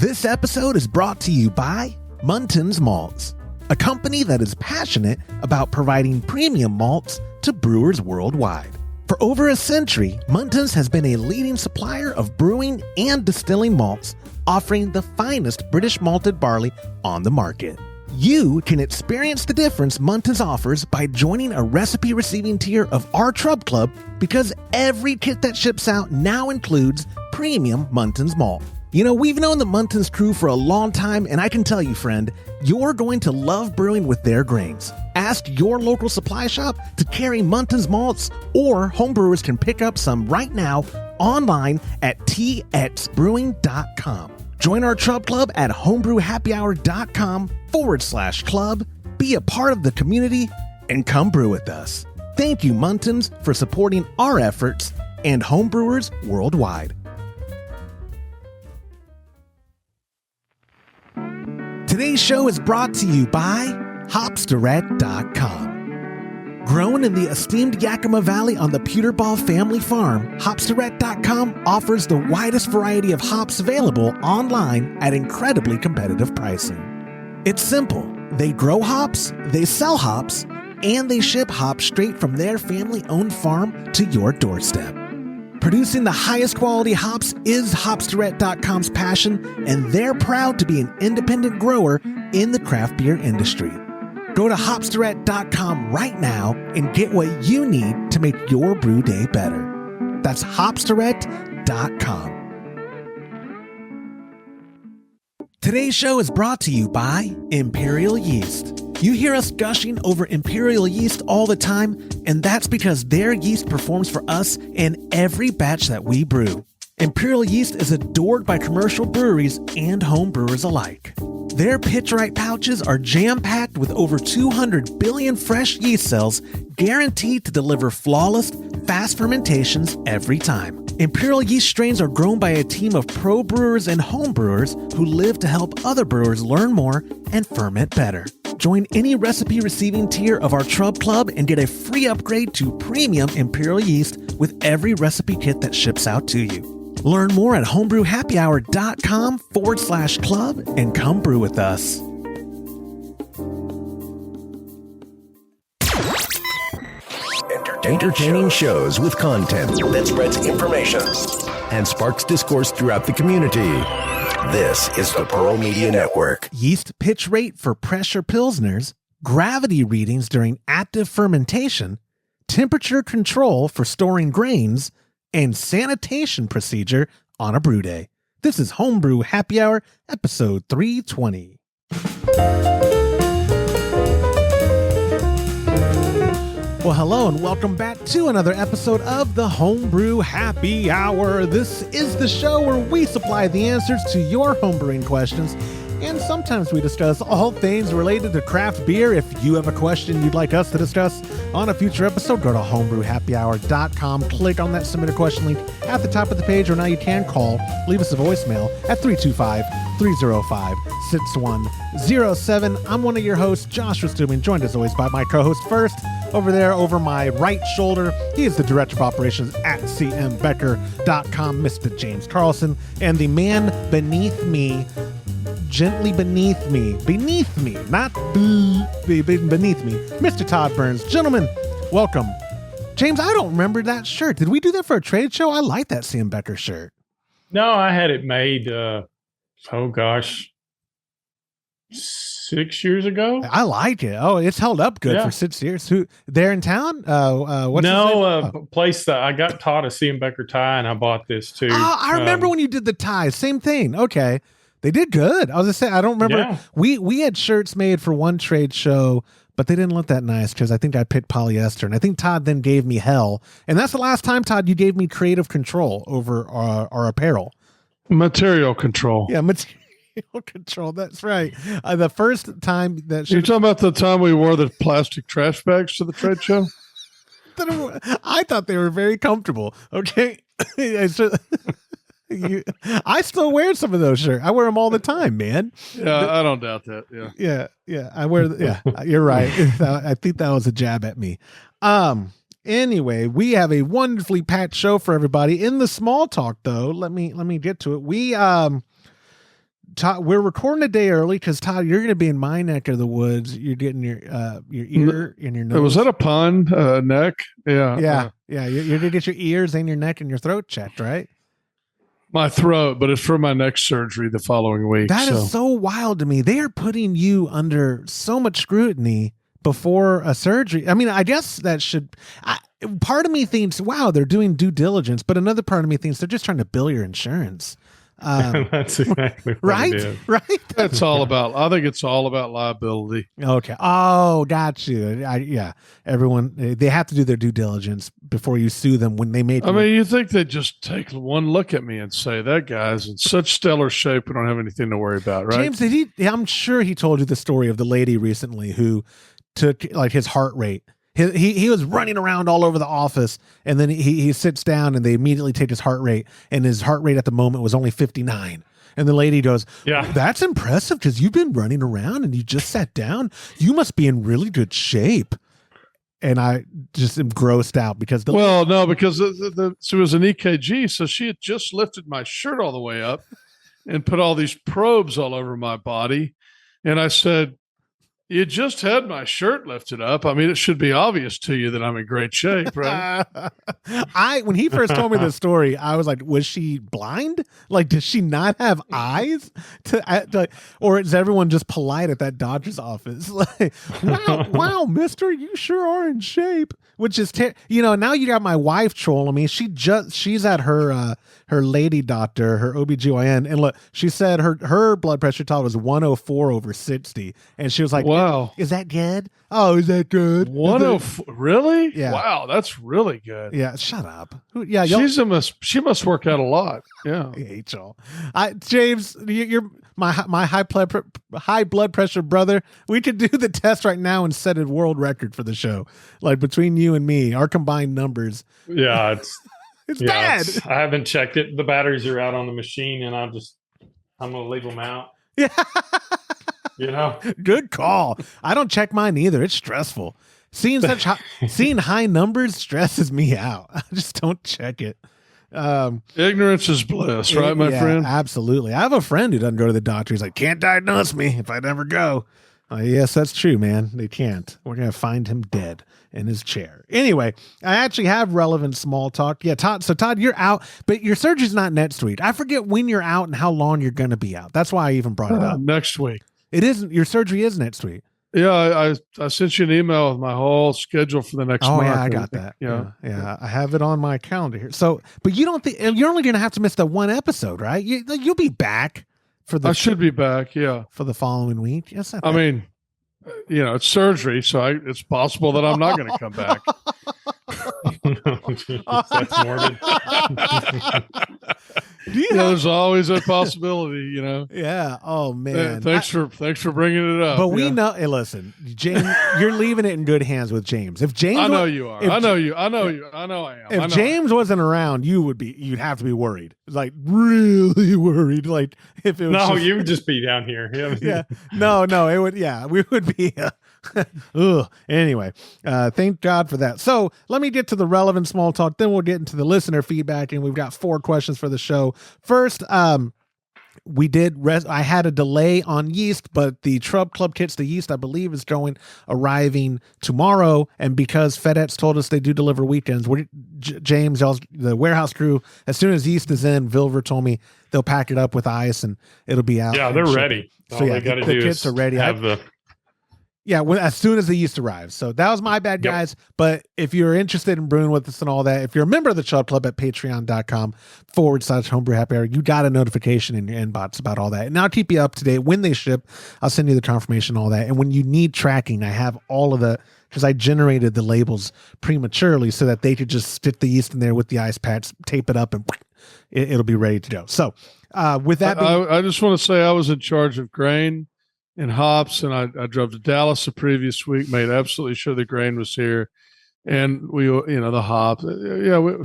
This episode is brought to you by Muntins Malts, a company that is passionate about providing premium malts to brewers worldwide. For over a century, Muntins has been a leading supplier of brewing and distilling malts, offering the finest British malted barley on the market. You can experience the difference Muntins offers by joining a recipe receiving tier of our Trub Club, because every kit that ships out now includes premium Muntins malt. You know, we've known the Muntins crew for a long time, and I can tell you, friend, you're going to love brewing with their grains. Ask your local supply shop to carry Muntins malts, or homebrewers can pick up some right now online at txbrewing.com. Join our Trub Club at homebrewhappyhour.com/club. Be a part of the community and come brew with us. Thank you, Muntins, for supporting our efforts and homebrewers worldwide. Today's show is brought to you by hopsdirect.com. Grown in the esteemed Yakima Valley on the Peterball family farm, hopsdirect.com offers the widest variety of hops available online at incredibly competitive pricing. It's simple. They grow hops, they sell hops, and they ship hops straight from their family-owned farm to your doorstep. Producing the highest quality hops is hopsdirect.com's passion, and they're proud to be an independent grower in the craft beer industry. Go to hopsdirect.com right now and get what you need to make your brew day better. That's hopsdirect.com. Today's show is brought to you by Imperial Yeast. You hear us gushing over Imperial Yeast all the time, and that's because their yeast performs for us in every batch that we brew. Imperial Yeast is adored by commercial breweries and home brewers alike. Their pitch-right pouches are jam-packed with over 200 billion fresh yeast cells, guaranteed to deliver flawless, fast fermentations every time. Imperial Yeast strains are grown by a team of pro brewers and home brewers who live to help other brewers learn more and ferment better. Join any recipe receiving tier of our Trub Club and get a free upgrade to premium Imperial Yeast with every recipe kit that ships out to you. Learn more at homebrewhappyhour.com/club and come brew with us. Entertaining shows with content that spreads information and sparks discourse throughout the community. This is the Pearl Media Network. Yeast pitch rate for pressure Pilsners, gravity readings during active fermentation, temperature control for storing grains, and sanitation procedure on a brew day. This is Homebrew Happy Hour, episode 320. Well, hello and welcome back to another episode of the Homebrew Happy Hour. This is the show where we supply the answers to your homebrewing questions, and sometimes we discuss all things related to craft beer. If you have a question you'd like us to discuss on a future episode, go to homebrewhappyhour.com, click on that submit a question link at the top of the page, or now you can call, leave us a voicemail at 325-305-6107. I'm one of your hosts, Joshua Stubing, joined as always by my co-host first. Over there, over my right shoulder, he is the Director of Operations at cmbecker.com, Mr. James Carlson, and the man beneath me, gently beneath me, not beneath me, Mr. Todd Burns. Gentlemen, welcome. James, I don't remember that shirt. Did we do that for a trade show? I like that CM Becker shirt. No, I had it made, 6 years ago. I like it. Oh, it's held up good for 6 years. Who there in town? What's place that I got taught a CM Becker tie, and I bought this too. Oh, I remember when you did the ties. Same thing. Okay, they did good. I was just saying, I don't remember. Yeah. We had shirts made for one trade show, but they didn't look that nice because I think I picked polyester, and I think Todd then gave me hell. And that's the last time, Todd, you gave me creative control over our apparel. Material control. Yeah, material control. That's right. The first time that you're talking about the time we wore the plastic trash bags to the trade show. I thought they were very comfortable. Okay, I still wear some of those shirts. I wear them all the time, man. Yeah, I don't doubt that. Yeah. I wear. Yeah, you're right. I think that was a jab at me. Anyway, we have a wonderfully packed show for everybody. In the small talk, though, let me get to it. We Todd, we're recording a day early because Todd, you're going to be in my neck of the woods. You're getting your ear and your nose. Was that a pun? Neck? Yeah. Yeah. You're going to get your ears and your neck and your throat checked, right? My throat, but it's for my neck surgery the following week. That is so wild to me. They are putting you under so much scrutiny before a surgery. I mean, I guess that should. Part of me thinks, wow, they're doing due diligence, but another part of me thinks they're just trying to bill your insurance. That's exactly what right. it is. Right. That's all about. I think it's all about liability. Okay. Oh, got you. Yeah. Everyone, they have to do their due diligence before you sue them when they made. I mean, you think they just take one look at me and say that guy's in such stellar shape, we don't have anything to worry about, right? James, I'm sure he told you the story of the lady recently who took like his heart rate. He was running around all over the office, and then he sits down and they immediately take his heart rate, and his heart rate at the moment was only 59. And the lady goes, "Yeah, that's impressive because you've been running around and you just sat down. You must be in really good shape." And I just am grossed out because because it was an EKG, so she had just lifted my shirt all the way up and put all these probes all over my body, and I said, "You just had my shirt lifted up. I mean, it should be obvious to you that I'm in great shape, right?" When he first told me this story, I was like, was she blind? Like, does she not have eyes? Or is everyone just polite at that doctor's office? Like, wow, mister, you sure are in shape. Which is, now you got my wife trolling me. She's at her lady doctor, her OBGYN. And look, she said her blood pressure total was 104/60. And she was like, wow, is that good? Oh, is that good? 104, really? Yeah. Wow, that's really good. Yeah, shut up. Yeah, she must work out a lot. Yeah, I hate y'all. James, you're my high blood pressure brother. We could do the test right now and set a world record for the show. Like between you and me, our combined numbers. Yeah, it's bad. I haven't checked it. The batteries are out on the machine, and I'm gonna leave them out. Yeah. Good call. I don't check mine either. It's stressful. Seeing high numbers stresses me out. I just don't check it. Ignorance is bliss, right, my friend? Absolutely. I have a friend who doesn't go to the doctor. He's like, can't diagnose me if I never go. Yes, that's true, man. They can't. We're going to find him dead in his chair. Anyway, I actually have relevant small talk. Yeah, Todd. So Todd, you're out, but your surgery's not next week. I forget when you're out and how long you're going to be out. That's why I even brought it up. Next week. It isn't. Your surgery is next week. Yeah, I sent you an email with my whole schedule for the next month. Oh, yeah, I got that. Yeah. I have it on my calendar here. So, but you don't think you're only going to have to miss the one episode, right? You'll be back for the. I should be back. Yeah, for the following week. Yes, I mean, it's surgery, so it's possible that I'm not going to come back. That's morbid. There's always a possibility, Yeah. Oh man. Thanks for bringing it up. But we know. Hey, listen, James, you're leaving it in good hands with James. If James, I know you are. I know I am. If James wasn't around, you'd have to be worried. Like really worried. Like if it was. No, you would just be down here. Yeah. No, it would. Yeah, we would be. Anyway, thank God for that. So let me get to the relevant small talk. Then we'll get into the listener feedback, and we've got 4 questions for the show. First, I had a delay on yeast, but the Trub Club kits, the yeast, I believe, is arriving tomorrow. And because FedEx told us they do deliver weekends, James, the warehouse crew, as soon as yeast is in, Vilver told me they'll pack it up with ice and it'll be out. Yeah, they're ready. So yeah, the kits are ready. As soon as the yeast arrives. So that was my bad, guys. But if you're interested in brewing with us and all that, if you're a member of the Chub Club at patreon.com/Homebrew Happy Hour, you got a notification in your inbox about all that. And I'll keep you up to date. When they ship, I'll send you the confirmation, all that. And when you need tracking, I have all of because I generated the labels prematurely so that they could just stick the yeast in there with the ice packs, tape it up, and it'll be ready to go. So with that I just want to say I was in charge of grain and hops, and I drove to Dallas the previous week, made absolutely sure the grain was here, and we, the hops.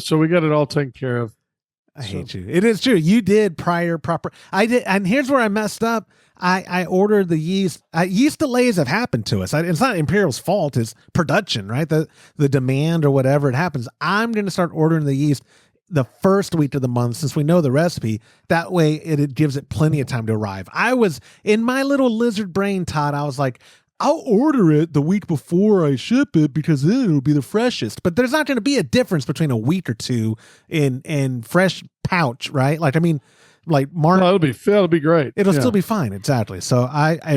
So we got it all taken care of. I hate you. It is true. You did proper. I did, and here's where I messed up. I ordered the yeast. Yeast delays have happened to us. It's not Imperial's fault. It's production, right? The demand or whatever it happens. I'm going to start ordering the yeast the first week of the month, since we know the recipe. That way it gives it plenty of time to arrive. I was in my little lizard brain, Todd. I was like, I'll order it the week before I ship it because then it'll be the freshest. But there's not going to be a difference between a week or two in fresh pouch, right? Like, I mean, like Mark, no, it'll be great. It'll still be fine. Exactly. So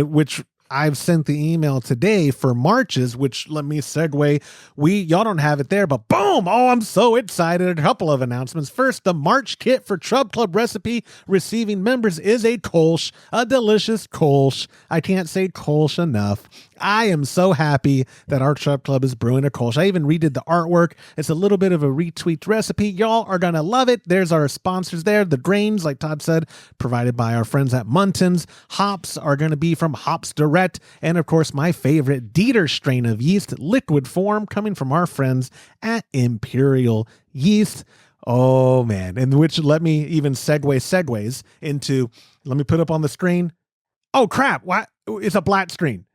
which I've sent the email today for Marches, which let me segue. Y'all don't have it there, but boom. Oh, I'm so excited. A couple of announcements. First, the March kit for Trub Club recipe receiving members is a Kolsch, a delicious Kolsch. I can't say Kolsch enough. I am so happy that our Trub Club is brewing a Kolsch. I even redid the artwork. It's a little bit of a retweaked recipe. Y'all are going to love it. There's our sponsors there. The grains, like Todd said, provided by our friends at Muntins. Hops are going to be from Hops Direct. And of course, my favorite Dieter strain of yeast, liquid form, coming from our friends at Imperial Yeast. Oh, man. And which let me even segues into, let me put up on the screen. Oh, crap. What? It's a black screen.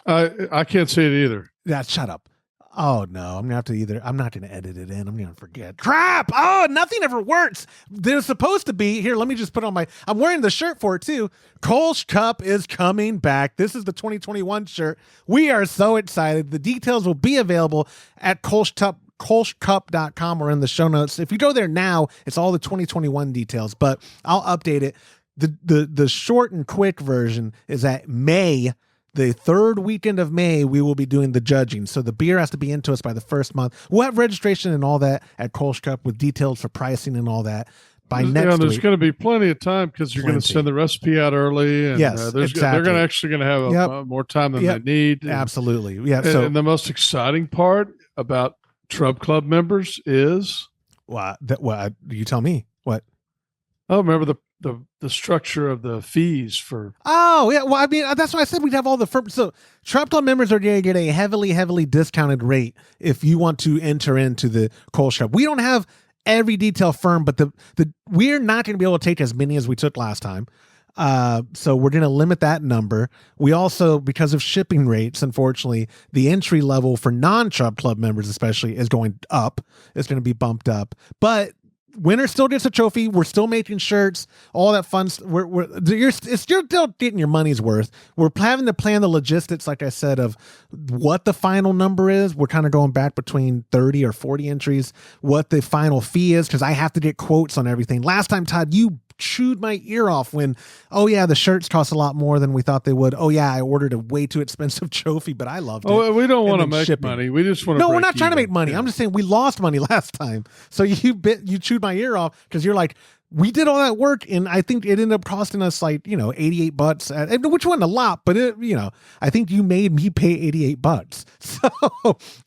I can't see it either. Yeah, shut up. Oh no, I'm not going to edit it in. I'm going to forget. Crap. Oh, nothing ever works. There's supposed to be here. Let me just put on I'm wearing the shirt for it too. Kolsch Cup is coming back. This is the 2021 shirt. We are so excited. The details will be available at KolschCup.com or in the show notes. If you go there now, it's all the 2021 details, but I'll update it. The short and quick version is at May. The third weekend of May, we will be doing the judging. So the beer has to be into us by the first month. We'll have registration and all that at Kolsch Cup with details for pricing and all that by next week. There's going to be plenty of time because you're going to send the recipe out early. And, yes, exactly. They're actually going to have more time than they need. And, absolutely. Yeah. And the most exciting part about Trub Club members is? What? You tell me. What? Oh, remember the structure of the fees for. Oh, yeah. Well, I mean, that's why I said we'd have all the so Trub Club members are going to get a heavily discounted rate if you want to enter into the Kolsch Cup. We don't have every detail firm, but we're not going to be able to take as many as we took last time. So we're going to limit that number. We also, because of shipping rates, unfortunately, the entry level for non-Trub Club members especially is going up. It's going to be bumped up, but winner still gets a trophy. We're still making shirts, all that fun. You're still getting your money's worth. We're having to plan the logistics, like I said, of what the final number is. We're kind of going back between 30 or 40 entries, what the final fee is, because I have to get quotes on everything. Last time, Todd, you chewed my ear off when, oh yeah, the shirts cost a lot more than we thought they would. Oh yeah, I ordered a way too expensive trophy, but I loved it. Oh, we don't want to make money. We just want to. No, we're not trying to make money. Yeah. I'm just saying we lost money last time. So you chewed my ear off because you're like, we did all that work and I think it ended up costing us like, $88, which wasn't a lot, but I think you made me pay $88. So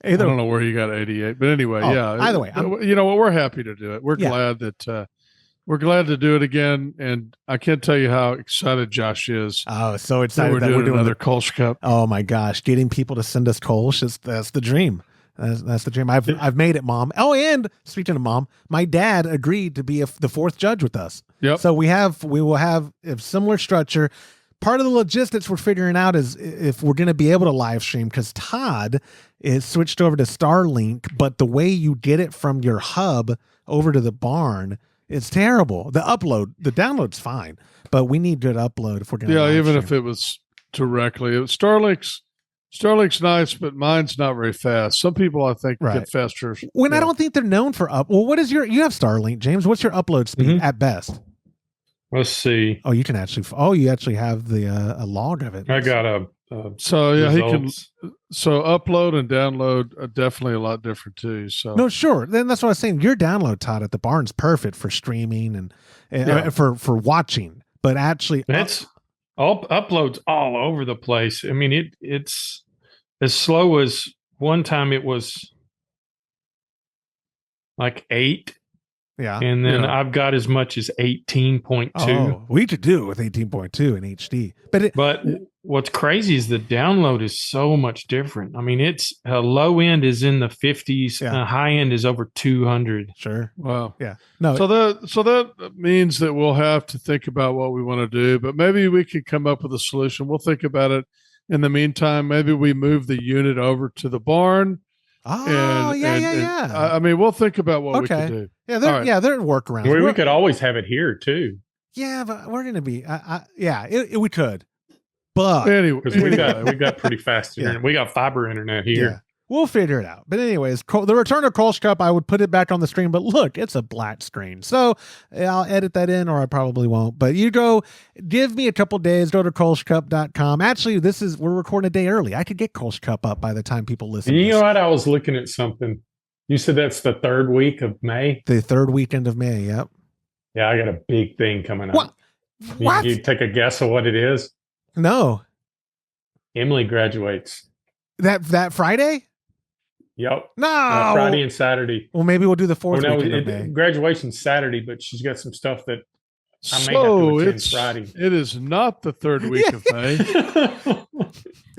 I don't know where you got 88, but anyway, yeah. Either way, we're happy to do it. We're glad that. We're glad to do it again, and I can't tell you how excited Josh is. Oh, so excited that we're doing another Kolsch Cup. Oh my gosh, getting people to send us Kolsch that's the dream. That's the dream. I've made it, Mom. Oh, and speaking of Mom, my dad agreed to be the fourth judge with us. Yep. So we will have a similar structure. Part of the logistics we're figuring out is if we're going to be able to live stream, because Todd is switched over to Starlink, but the way you get it from your hub over to the barn, it's terrible. The download's fine, but we need good upload if we're going to. Yeah, even if it was directly, Starlink's nice, but mine's not very fast. Some people I think get faster. I don't think they're known for Well, what is you have Starlink, James? What's your upload speed at best? Let's see. Oh, you can actually. Oh, you actually have the a log of it. I got results. So upload and download are definitely a lot different too. So no, sure. Then that's what I was saying. Your download, Todd, at the barn's perfect for streaming and for watching. But actually, it's all uploads all over the place. I mean, it's as slow as one time. It was like 8. Yeah. And then I've got as much as 18.2. Oh, we could do it with 18.2 in HD. But what's crazy is the download is so much different. I mean, it's a low end is in the 50s, and a high end is over 200. Sure. Wow. Yeah. No. So that means that we'll have to think about what we want to do, but maybe we could come up with a solution. We'll think about it. In the meantime, maybe we move the unit over to the barn Oh, yeah. I mean, we'll think about what we can do. Yeah, All right. there are workarounds. We could always have it here too. Yeah, but we're gonna be. We could. But anyway, because we got pretty fast internet. We got fiber internet here. Yeah. We'll figure it out. But anyways, the return of Kolsch Cup, I would put it back on the screen. But look, it's a black screen. So I'll edit that in, or I probably won't. But you go, give me a couple days, go to KolschCup.com. Actually, we're recording a day early. I could get Kolsch Cup up by the time people listen. You know what? I was looking at something. You said that's the third week of May? The third weekend of May, yep. Yeah, I got a big thing coming up. What? You take a guess of what it is? No. Emily graduates. That Friday? Yep. No. Friday and Saturday. Well, maybe we'll do the fourth weekend of May. Graduation's Saturday, but she's got some stuff that I may have to attend Friday. It is not the third week of May.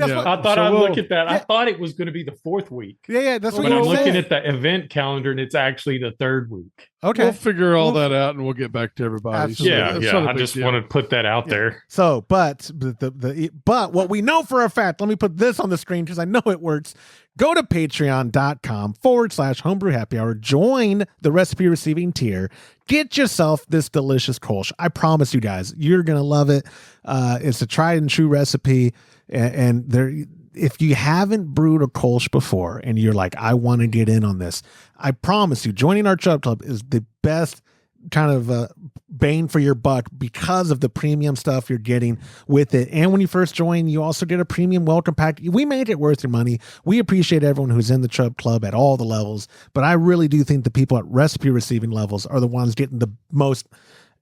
I thought I'd look at that. I thought it was going to be the fourth week. Yeah, that's what I'm you looking said. at the event calendar, and it's actually the third week. Okay. We'll figure all that out, and we'll get back to everybody. Absolutely. So, I just want to put that out there. So, but what we know for a fact, let me put this on the screen because I know it works. Go to patreon.com/homebrew happy hour. Join the recipe receiving tier. Get yourself this delicious Kolsch. I promise you guys, you're going to love it. It's a tried and true recipe. And there, if you haven't brewed a Kolsch before and you're like, I want to get in on this, I promise you, joining our Chub Club is the best kind of bang for your buck because of the premium stuff you're getting with it. And when you first join, you also get a premium welcome pack. We made it worth your money. We appreciate everyone who's in the Chub Club at all the levels, but I really do think the people at recipe receiving levels are the ones getting the most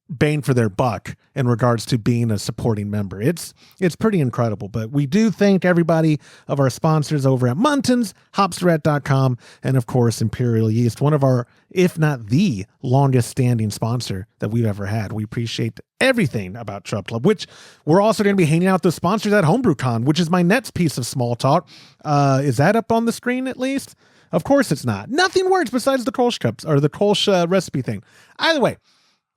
bang for their buck in regards to being a supporting member. It's pretty incredible, but we do thank everybody of our sponsors over at Muntins, Hopsterette.com, and of course, Imperial Yeast, one of our, if not the longest standing sponsor that we've ever had. We appreciate everything about Chub Club, which we're also going to be hanging out the sponsors at HomebrewCon, which is my next piece of small talk. Is that up on the screen at least? Of course it's not. Nothing works besides the Kolsch cups or the Kolsch recipe thing. Either way,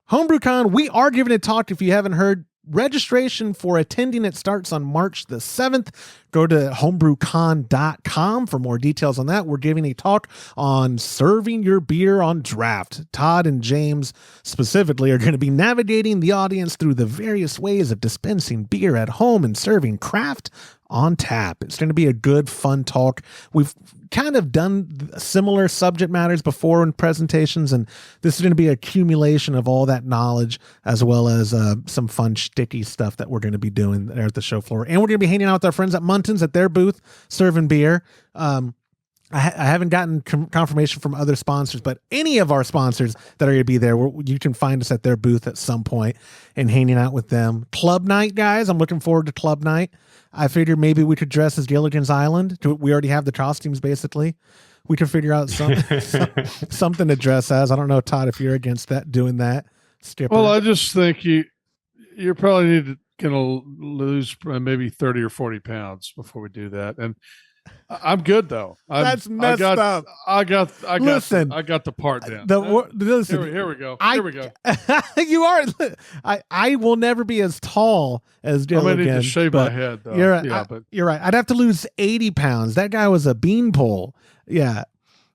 HomebrewCon, we are giving a talk. If you haven't heard, registration for attending it starts on March the 7th. Go to homebrewcon.com for more details on that. We're giving a talk on serving your beer on draft. Todd and James specifically are going to be navigating the audience through the various ways of dispensing beer at home and serving craft on tap. It's going to be a good, fun talk. We've kind of done similar subject matters before in presentations, and this is going to be an accumulation of all that knowledge as well as some fun, sticky stuff that we're going to be doing there at the show floor. And we're going to be hanging out with our friends at Muntins at their booth, serving beer. I haven't gotten confirmation from other sponsors, but any of our sponsors that are going to be there, you can find us at their booth at some point and hanging out with them. Club night, guys. I'm looking forward to club night. I figured maybe we could dress as Gilligan's Island. We already have the costumes, basically. We could figure out something to dress as. I don't know, Todd, if you're against doing that. Skipper. Well, I just think you probably going to lose maybe 30 or 40 pounds before we do that. And I'm good though. That's messed up. Listen, I got the part down. Listen, here we go. You are. I will never be as tall as Dylan. I'm gonna need to shave my head though. You're right. I'd have to lose 80 pounds. That guy was a beanpole. Yeah,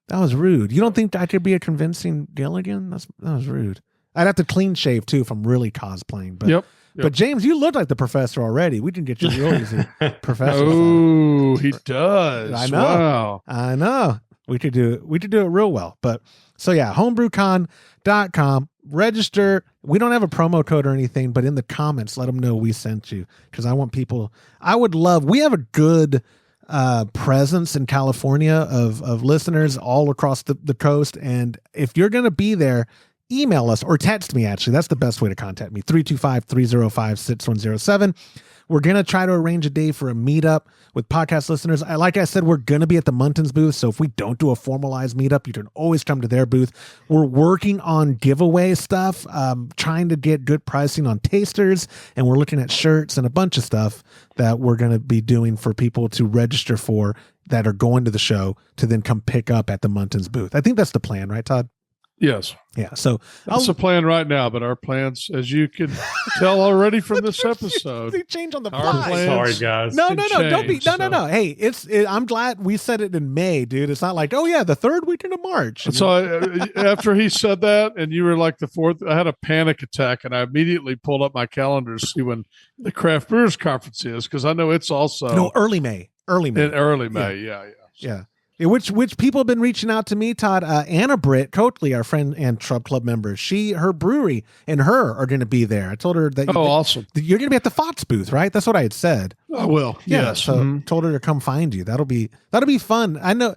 that was rude. You don't think I could be a convincing Gilligan? That was rude. I'd have to clean shave too if I'm really cosplaying. But Yep. But James, you look like the professor already. We can get you real easy, professor. Oh, he does. I know. Wow. I know. We could do it real well. But so yeah, homebrewcon.com. Register. We don't have a promo code or anything, but in the comments, let them know we sent you because I want people. We have a good presence in California of listeners all across the coast, and if you're going to be there, email us or text me. Actually, that's the best way to contact me. 325-305-6107. We're going to try to arrange a day for a meetup with podcast listeners. Like I said, we're going to be at the Muntins booth. So if we don't do a formalized meetup, you can always come to their booth. We're working on giveaway stuff, trying to get good pricing on tasters. And we're looking at shirts and a bunch of stuff that we're going to be doing for people to register for that are going to the show to then come pick up at the Muntins booth. I think that's the plan, right, Todd? Yes. Yeah. So that's the plan right now, but our plans, as you can tell already from this episode, they change on the our fly. plans Sorry, guys. No, don't be. change, No. Hey, I'm glad we said it in May, dude. It's not like, oh yeah, the third weekend of March. So after he said that, and you were like the fourth, I had a panic attack, and I immediately pulled up my calendar to see when the Craft Brewers Conference is, because I know it's also early May. In early May, yeah. Which people have been reaching out to me, Todd. Anna Britt Coakley, our friend and Trub Club member, her brewery and her are going to be there. I told her that awesome. You're going to be at the Fox booth, right? That's what I had said. I will. Yeah, yes. So told her to come find you. That'll be fun. I know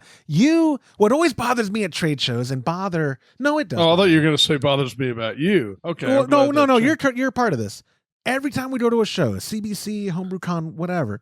what always bothers me at trade shows and no, it doesn't. Oh, I thought you were going to say bothers me about you. Okay. Well, no. You're part of this. Every time we go to a show, CBC, HomebrewCon, whatever,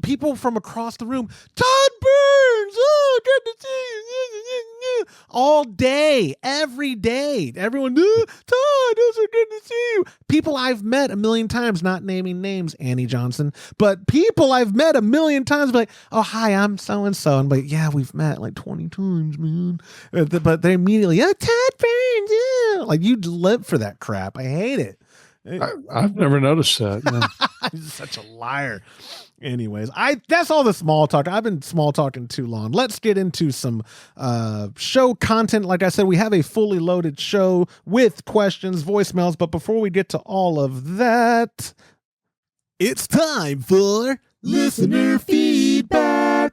people from across the room, Todd Burns, oh, good to see you. All day, every day. Everyone, Todd, it's so good to see you. People I've met a million times, not naming names, Annie Johnson, but people I've met a million times, like, oh, hi, I'm so-and-so. And like, yeah, we've met like 20 times, man. But they immediately, oh, Todd Burns, yeah. Like, you live for that crap. I hate it. I've never noticed that. No. I'm such a liar. Anyways, that's all the small talk. I've been small talking too long. Let's get into some show content. Like I said, we have a fully loaded show with questions, voicemails. But before we get to all of that, it's time for listener feedback.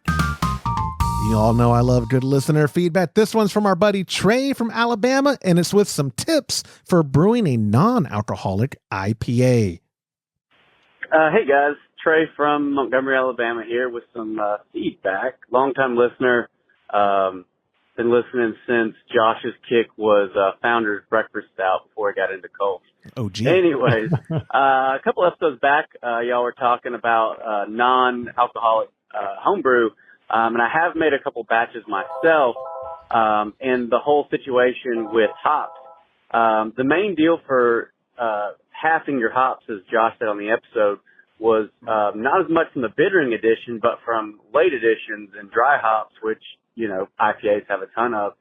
You all know I love good listener feedback. This one's from our buddy Trey from Alabama, and it's with some tips for brewing a non-alcoholic IPA. Hey, guys. Trey from Montgomery, Alabama here with some feedback. Longtime listener. Been listening since Josh's kick was Founder's Breakfast Stout before he got into Colt. Oh, gee. Anyways, a couple episodes back, y'all were talking about non-alcoholic homebrew. And I have made a couple batches myself, and the whole situation with hops. The main deal for halving your hops, as Josh said on the episode, was not as much from the bittering edition, but from late editions and dry hops, which, IPAs have a ton of.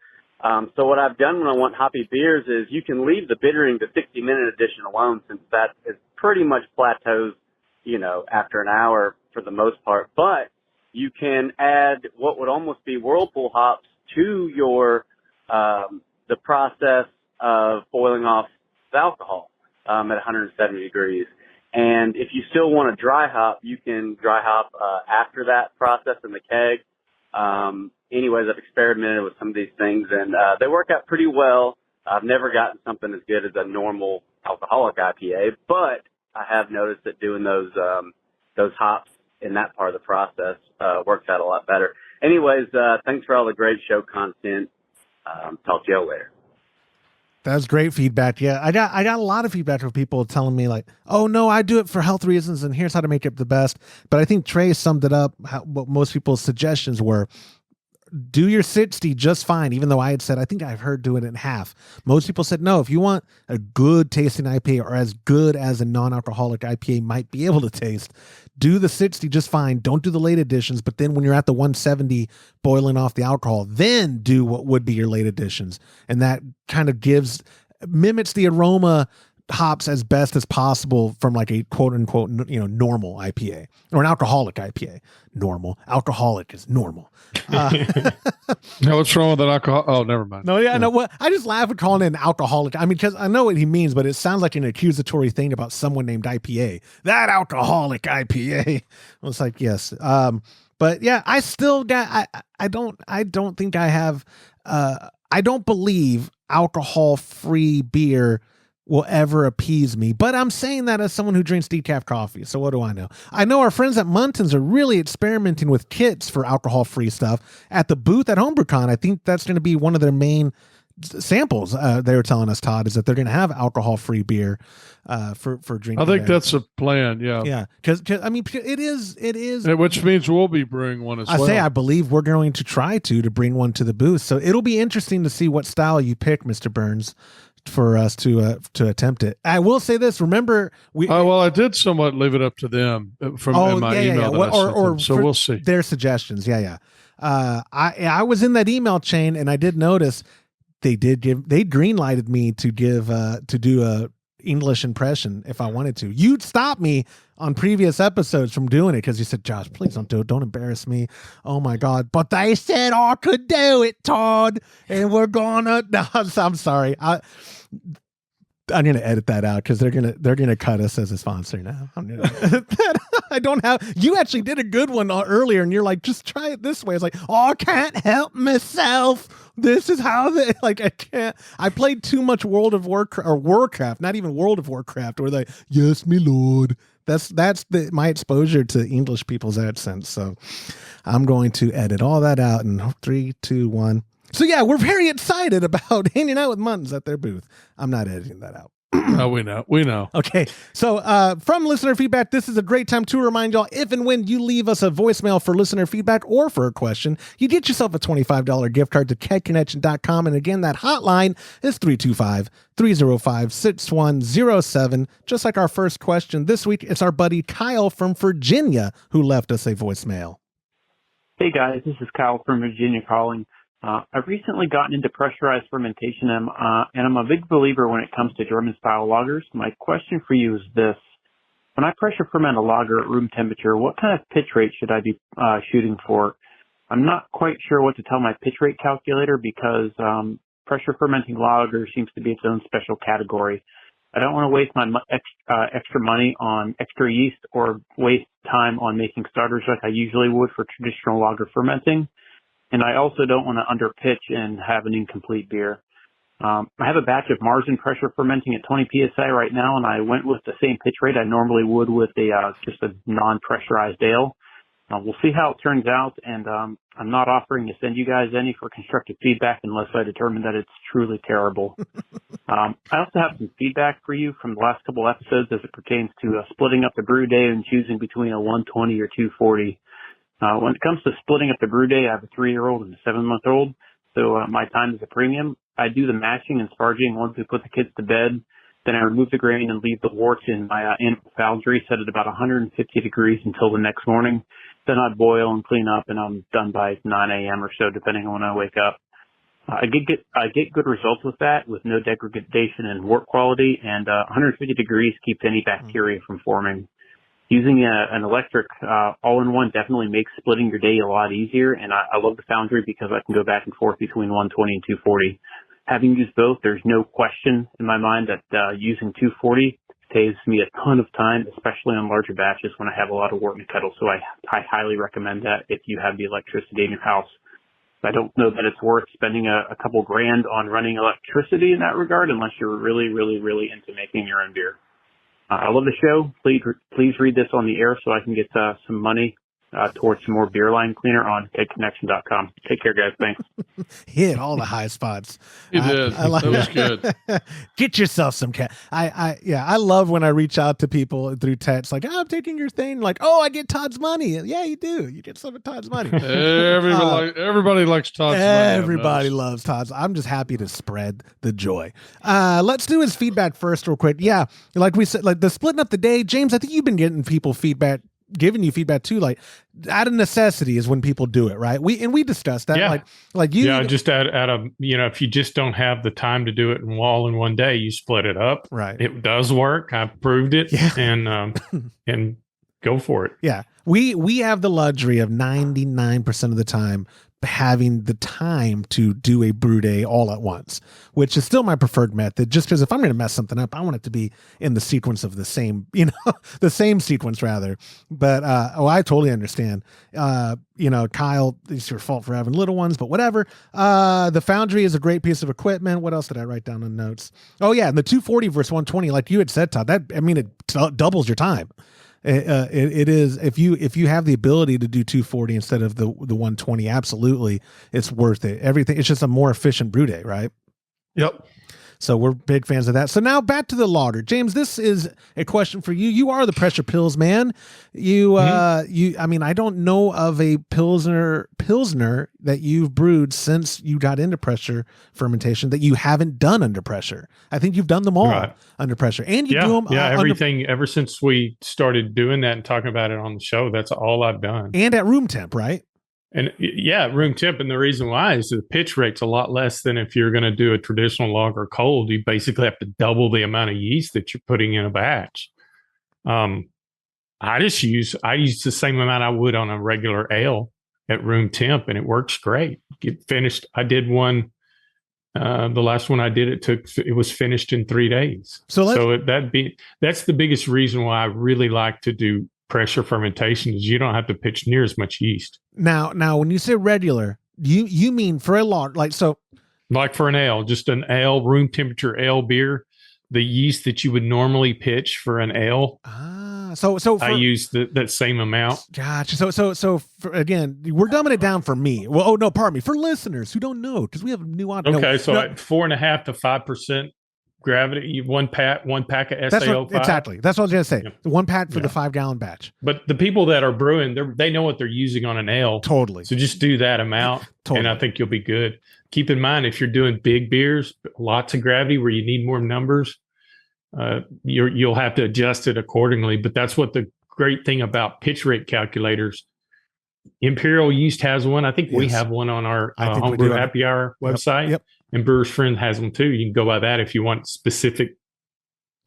So what I've done when I want hoppy beers is you can leave the bittering to 60-minute edition alone, since that is pretty much plateaus, after an hour for the most part. But you can add what would almost be whirlpool hops to your the process of boiling off the alcohol at 170 degrees. And if you still want to dry hop, you can dry hop after that process in the keg. Anyways, I've experimented with some of these things, and they work out pretty well. I've never gotten something as good as a normal alcoholic IPA, but I have noticed that doing those hops in that part of the process works out a lot better. Anyways, thanks for all the great show content. Talk to you later. That's great feedback. Yeah, I got a lot of feedback from people telling me like, oh no, I do it for health reasons and here's how to make it the best. But I think Trey summed it up, what most people's suggestions were. Do your 60 just fine, even though I had said, I think I've heard do it in half. Most people said, no, if you want a good tasting IPA or as good as a non-alcoholic IPA might be able to taste, do the 60 just fine. Don't do the late additions. But then when you're at the 170 boiling off the alcohol, then do what would be your late additions. And that kind of mimics the aroma hops as best as possible from like a quote unquote, normal IPA or an alcoholic IPA. Normal. Alcoholic is normal. Now what's wrong with an alcohol? Oh, never mind. No, yeah, no. What I just laugh at calling it an alcoholic. I mean, because I know what he means, but it sounds like an accusatory thing about someone named IPA. That alcoholic IPA. It's like, yes. But yeah, I still got. I don't think I have. I don't believe alcohol-free beer will ever appease me. But I'm saying that as someone who drinks decaf coffee. So what do I know? I know our friends at Muntons are really experimenting with kits for alcohol-free stuff. At the booth at HomebrewCon, I think that's going to be one of their main samples. They were telling us, Todd, is that they're going to have alcohol-free beer for drinking. I think that's a plan. Yeah. Yeah. Because I mean, it is. Which means we'll be brewing one as well. I believe we're going to try to bring one to the booth. So it'll be interesting to see what style you pick, Mr. Burns, for us to attempt it. I will say this. Remember, I did somewhat leave it up to them from in my email. That I sent them, so we'll see their suggestions. Yeah. I was in that email chain and I did notice they green-lighted me to do a English impression if I wanted to. You'd stop me on previous episodes from doing it because you said, Josh, please don't do it. Don't embarrass me. Oh my God. But they said I could do it, Todd. And we're gonna no, I'm sorry. I'm gonna edit that out because they're gonna cut us as a sponsor now. I'm gonna edit that. I don't have you actually did a good one earlier and you're like, just try it this way. It's like, oh, I can't help myself. This is how they like I can't. I played too much World of Warcraft or Warcraft, not even World of Warcraft, where they yes, me lord. That's my exposure to English people's accents. So I'm going to edit all that out in 3, 2, 1. So yeah, we're very excited about hanging out with Muntins at their booth. I'm not editing that out. Oh, we know. Okay. So from listener feedback, this is a great time to remind y'all, if and when you leave us a voicemail for listener feedback or for a question, you get yourself a $25 gift card to kegconnection.com. And again, that hotline is 325-305-6107. Just like our first question this week, it's our buddy Kyle from Virginia who left us a voicemail. Hey guys, this is Kyle from Virginia calling. I've recently gotten into pressurized fermentation, and I'm a big believer when it comes to German-style lagers. My question for you is this. When I pressure ferment a lager at room temperature, what kind of pitch rate should I be shooting for? I'm not quite sure what to tell my pitch rate calculator because pressure fermenting lager seems to be its own special category. I don't want to waste my extra money on extra yeast or waste time on making starters like I usually would for traditional lager fermenting. And I also don't want to underpitch and have an incomplete beer. I have a batch of margin pressure fermenting at 20 psi right now, and I went with the same pitch rate I normally would with just a non-pressurized ale. We'll see how it turns out, and I'm not offering to send you guys any for constructive feedback unless I determine that it's truly terrible. I also have some feedback for you from the last couple episodes as it pertains to splitting up the brew day and choosing between a 120 or 240. When it comes to splitting up the brew day, I have a 3-year-old and a 7-month-old, so my time is a premium. I do the mashing and sparging once we put the kids to bed. Then I remove the grain and leave the worts in my animal foundry set at about 150 degrees until the next morning. Then I boil and clean up, and I'm done by 9 a.m. or so, depending on when I wake up. I get good results with that, with no degradation in wort quality, and 150 degrees keeps any bacteria from forming. Using an electric all-in-one definitely makes splitting your day a lot easier, and I love the foundry because I can go back and forth between 120 and 240. Having used both, there's no question in my mind that using 240 saves me a ton of time, especially on larger batches when I have a lot of wort in the kettle. So I highly recommend that if you have the electricity in your house. I don't know that it's worth spending a couple grand on running electricity in that regard unless you're really, really, really into making your own beer. I love the show. Please read this on the air so I can get some money towards some more beer line cleaner on kegconnection.com. Take care, guys. Thanks. Hit all the high spots. You did. That was good. Get yourself some cat. I love when I reach out to people through text, like, oh, I'm taking your thing. Like, oh, I get Todd's money. Yeah, you do. You get some of Todd's money. Everybody likes Todd's money. Everybody loves Todd's. I'm just happy to spread the joy. Let's do his feedback first real quick. Yeah, like we said, like the splitting up the day. James, I think you've been getting people giving you feedback too, like out of necessity is when people do it, right? We discussed that. Yeah. Like you, just at a, if you just don't have the time to do it all in one day, you split it up. Right. It does work. I proved it. Yeah. And go for it. Yeah. We have the luxury of 99% of the time having the time to do a brew day all at once, which is still my preferred method, just because if I'm going to mess something up, I want it to be in the sequence of the same, the same sequence rather. But, I totally understand. Kyle, it's your fault for having little ones, but whatever. The foundry is a great piece of equipment. What else did I write down in notes? Oh yeah. And the 240 versus 120, like you had said, Todd, it doubles your time. It is if you have the ability to do 240 instead of the 120, absolutely, it's worth it. Everything, it's just a more efficient brew day, right? Yep. So we're big fans of that. So now back to the lager. James, this is a question for you. You are the pressure pills man. I don't know of a Pilsner that you've brewed since you got into pressure fermentation that you haven't done under pressure. I think you've done them all under pressure, and you do them. Everything ever since we started doing that and talking about it on the show. That's all I've done. And at room temp, right? And yeah, room temp. And the reason why is the pitch rate's a lot less than if you're going to do a traditional lager cold. You basically have to double the amount of yeast that you're putting in a batch. I use the same amount I would on a regular ale at room temp, and it works great. Get finished. I did one. The last one I did, it was finished in 3 days. That's the biggest reason why I really like to do pressure fermentation is you don't have to pitch near as much yeast. Now, when you say regular, you mean for a lager, like for an ale, just an ale, room temperature ale beer, the yeast that you would normally pitch for an ale. I use that same amount. Gotcha. So again, we're dumbing it down for me. Well, pardon me, for listeners who don't know, because we have a new audience. Okay, at 4.5 to 5% gravity, one pack of SaO5. Exactly. That's what I was going to say. Yeah. 1 pack for the 5-gallon batch. But the people that are brewing, they know what they're using on an ale. Totally. So just do that amount, and I think you'll be good. Keep in mind, if you're doing big beers, lots of gravity where you need more numbers, you'll have to adjust it accordingly. But that's what the great thing about pitch rate calculators. Imperial Yeast has one. I think we have one on our Homebrew Happy Hour website. Yep. And Brewer's Friend has them too. You can go by that if you want specific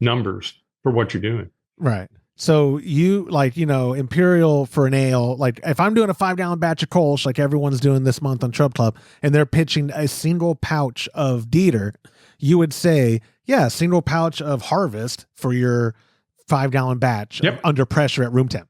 numbers for what you're doing. Right. So you Imperial for an ale, like if I'm doing a 5-gallon batch of Kolsch, like everyone's doing this month on Trub Club, and they're pitching a single pouch of Dieter, you would say, single pouch of Harvest for your 5-gallon batch under pressure at room temp.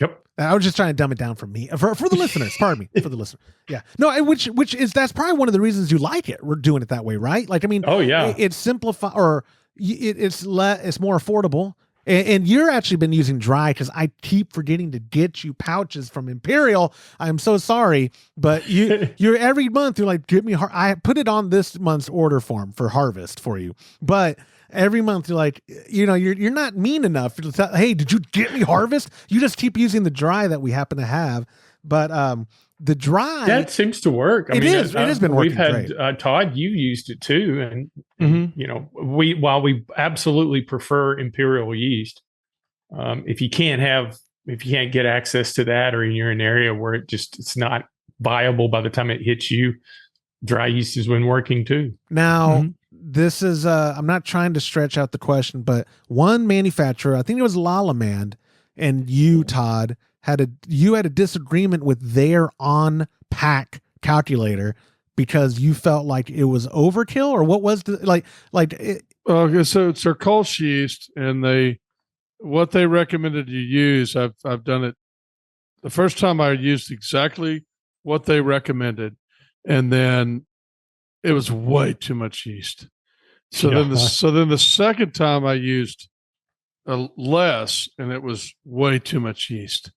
Yep. I was just trying to dumb it down for me, for the listeners. Pardon me, for the listener. Yeah. No, which is that's probably one of the reasons you like it. We're doing it that way, right? Like, I mean, it's simplified, or it's more affordable. And you're actually been using dry because I keep forgetting to get you pouches from Imperial. I'm so sorry, but you're every month you're like, get me. I put it on this month's order form for Harvest for you, but every month you're like, you're not mean enough to tell, hey, did you get me Harvest? You just keep using the dry that we happen to have, but the dry that seems to work. It has been working. We've had Todd, you used it too, and while we absolutely prefer Imperial yeast, if you can't get access to that, or you're in an area where it's not viable by the time it hits you, dry yeast has been working too. Now this is I'm not trying to stretch out the question, but one manufacturer, I think it was Lalamand, and you, Todd, had a disagreement with their on pack calculator because you felt like it was overkill, or what was the Okay, so it's their Kolsch yeast, and what they recommended you use. I've done it. The first time I used exactly what they recommended, and then it was way too much yeast. So then the second time I used less, and it was way too much yeast.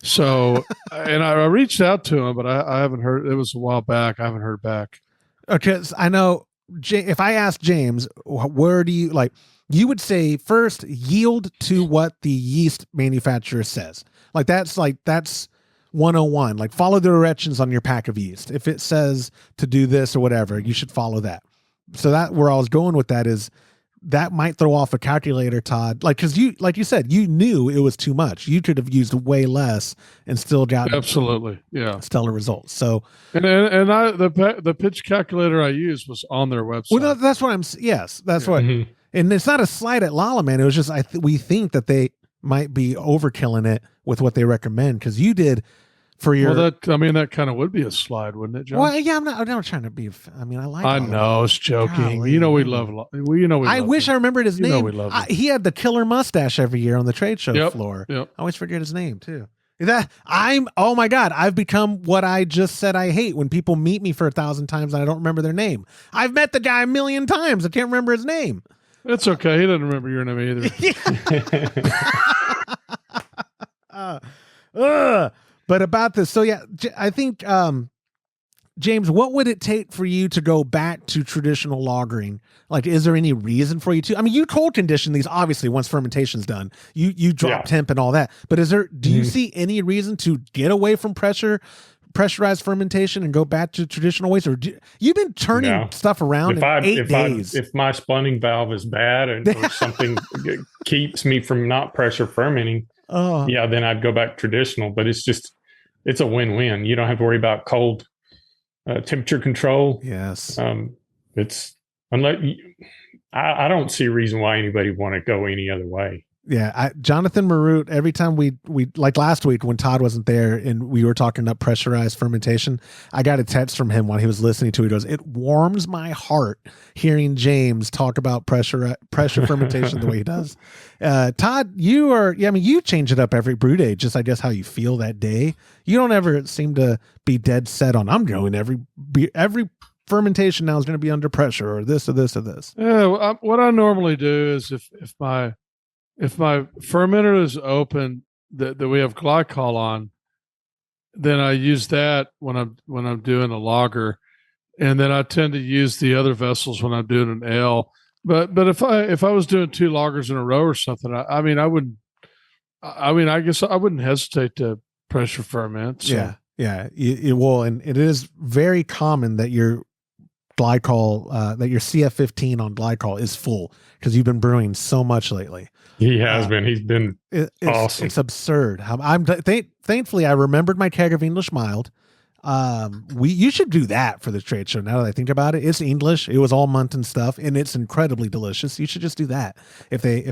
So, and I reached out to him, but I haven't heard. It was a while back. I haven't heard back. Okay, so I know. If I asked James, where do you you would say first yield to what the yeast manufacturer says. That's 101. Like, follow the directions on your pack of yeast. If it says to do this or whatever, you should follow that. So that where I was going with that is that might throw off a calculator, Todd. Because you said, you knew it was too much. You could have used way less and still got absolutely stellar results. So the pitch calculator I used was on their website. Well, no, that's what that's what. Mm-hmm. And it's not a slight at Lalaman. It was just we think that they might be overkilling it with what they recommend, because you did. That kind of would be a slide, wouldn't it, John? Well, yeah, I'm not trying to be. I mean, I like. I know, it's joking. Golly, we love. I wish I remembered his name. We love he had the killer mustache every year on the trade show floor. Yep. I always forget his name too. Oh my God, I've become what I just said I hate, when people meet me for 1,000 times and I don't remember their name. I've met the guy 1,000,000 times. I can't remember his name. It's okay. He doesn't remember your name either. But about this, so yeah, I think, James, what would it take for you to go back to traditional lagering? Like, is there any reason for you to? I mean, you cold condition these, obviously, once fermentation's done. You drop temp and all that. But do you see any reason to get away from pressurized fermentation and go back to traditional ways? Or you've been turning stuff around in 8 days. If my spawning valve is bad or something keeps me from not pressure fermenting, then I'd go back traditional. But it's just, it's a win-win. You don't have to worry about cold temperature control. Yes. It's unless I don't see a reason why anybody want to go any other way. Yeah, Jonathan Marut, every time we like last week when Todd wasn't there and we were talking about pressurized fermentation, I got a text from him while he was listening to it. He goes, it warms my heart hearing James talk about pressure fermentation the way he does. Todd, you change it up every brew day, just I guess how you feel that day. You don't ever seem to be dead set on, I'm going every fermentation now is going to be under pressure or this or this or this. Yeah, what I normally do is if my fermenter is open that we have glycol on, then I use that when I'm doing a lager, and then I tend to use the other vessels when I'm doing an ale. But if I was doing 2 lagers in a row or something, I guess I wouldn't hesitate to pressure ferment. So. Yeah. It will, and it is very common that your glycol, that your CF15 on glycol is full because you've been brewing so much lately. He has been. He's been awesome. It's absurd. Thankfully I remembered my keg of English mild. You should do that for the trade show. Now that I think about it, it's English. It was all Munton stuff, and it's incredibly delicious. You should just do that. If they.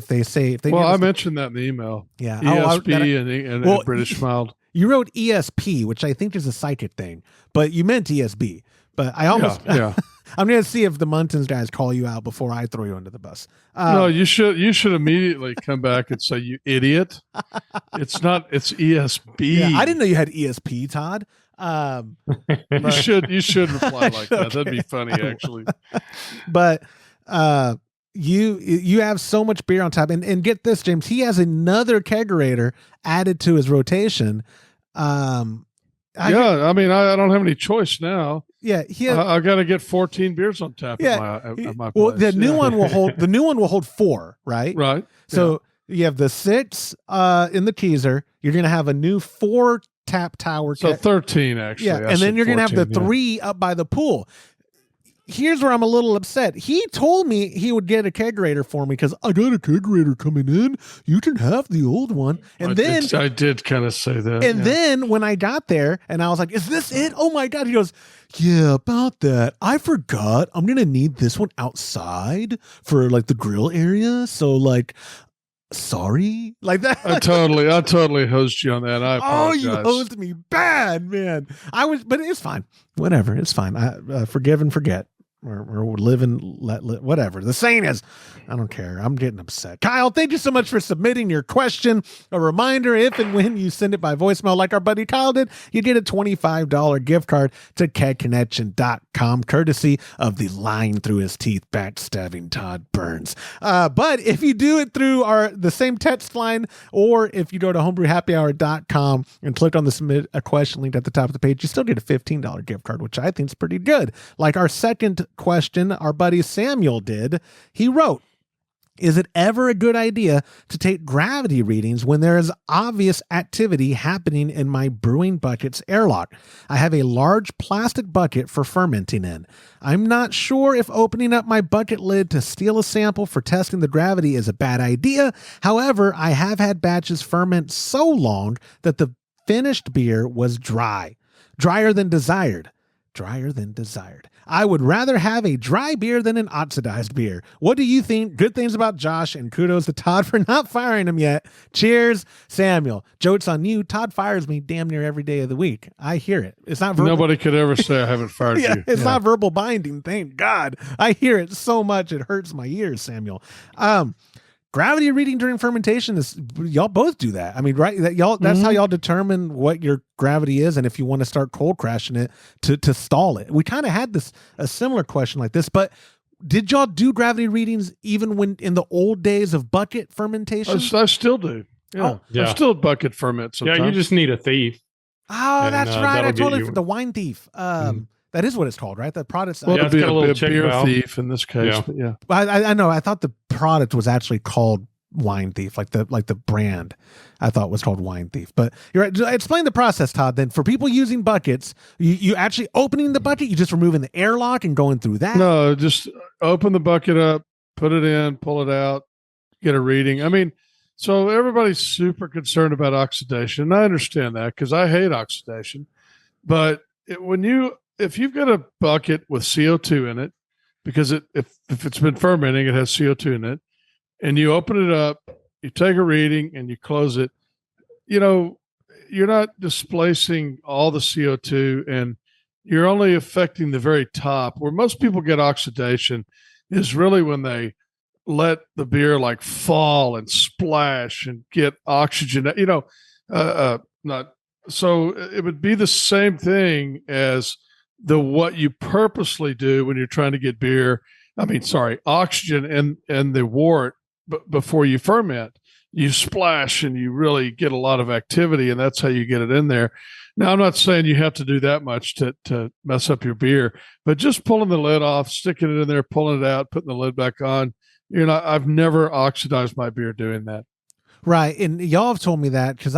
Well, I mentioned that in the email. Yeah, ESP and British mild. You wrote ESP, which I think is a psychic thing, but you meant ESB. But I almost. Yeah. I'm going to see if the Muntons guys call you out before I throw you under the bus. No, you should immediately come back and say, you idiot. It's ESB. Yeah, I didn't know you had ESP, Todd. You should reply like that. That'd be funny, actually. But you have so much beer on tap, and get this, James, he has another kegerator added to his rotation. I don't have any choice now. Yeah, I got to get 14 beers on tap at my place. Well, the new one will hold 4, right? Right. So you have the 6 in the teaser. You're going to have a new 4 tap tower. So 13 actually. Yeah, and then you're going to have the 3 up by the pool. Here's where I'm a little upset. He told me he would get a kegerator for me because I got a kegerator coming in. You can have the old one. And I did kind of say that. And then when I got there and I was like, is this it? Oh my God. He goes, yeah, about that. I forgot. I'm going to need this one outside for like the grill area. So like, sorry, like that. I totally hosed you on that. I apologize. Oh, you hosed me bad, man. But it's fine. Whatever. It's fine. I forgive and forget. Or live and let whatever. The saying is, I don't care. I'm getting upset. Kyle, thank you so much for submitting your question. A reminder, if and when you send it by voicemail like our buddy Kyle did, you get a $25 gift card to kegconnection.com, courtesy of the line through his teeth backstabbing Todd Burns. But if you do it through the same text line, or if you go to homebrewhappyhour.com and click on the submit a question link at the top of the page, you still get a $15 gift card, which I think is pretty good. Like our second question, our buddy Samuel did. He wrote, is it ever a good idea to take gravity readings when there is obvious activity happening in my brewing bucket's airlock? I have a large plastic bucket for fermenting in. I'm not sure if opening up my bucket lid to steal a sample for testing the gravity is a bad idea. However, I have had batches ferment so long that the finished beer was drier than desired. I would rather have a dry beer than an oxidized beer. What do you think? Good things about Josh, and kudos to Todd for not firing him yet. Cheers, Samuel. Joke's on you. Todd fires me damn near every day of the week. I hear it. It's not verbal. Nobody could ever say I haven't fired you. It's not verbal binding. Thank God. I hear it so much it hurts my ears, Samuel. Gravity reading during fermentation is, y'all both do that. I mean, right? That's how y'all determine what your gravity is, and if you want to start cold crashing it to stall it. We kind of had a similar question like this, but did y'all do gravity readings even when in the old days of bucket fermentation? I still do. Yeah. I still bucket ferment sometimes. Yeah, you just need a thief. Oh, that's right. I totally the wine thief. That is what it's called, right? The product's it'd be a beer thief in this case. Yeah. But yeah. I know. I thought the product was actually called Wine Thief, like the brand. I thought was called Wine Thief. But you're right. Explain the process, Todd. Then for people using buckets, you actually opening the bucket, you just removing the airlock and going through that. No, just open the bucket up, put it in, pull it out, get a reading. I mean, So everybody's super concerned about oxidation. And I understand that because I hate oxidation. But if you've got a bucket with CO2 in it, because if it's been fermenting, it has CO2 in it, and you open it up, you take a reading and you close it, you're not displacing all the CO2 and you're only affecting the very top. Where most people get oxidation is really when they let the beer like fall and splash and get oxygen, not so it would be the same thing as what you purposely do when you're trying to get oxygen and the wort before you ferment. You splash and you really get a lot of activity, and that's how you get it in there. Now, I'm not saying you have to do that much to mess up your beer, but just pulling the lid off, sticking it in there, pulling it out, putting the lid back on. I've never oxidized my beer doing that. Right. And y'all have told me that because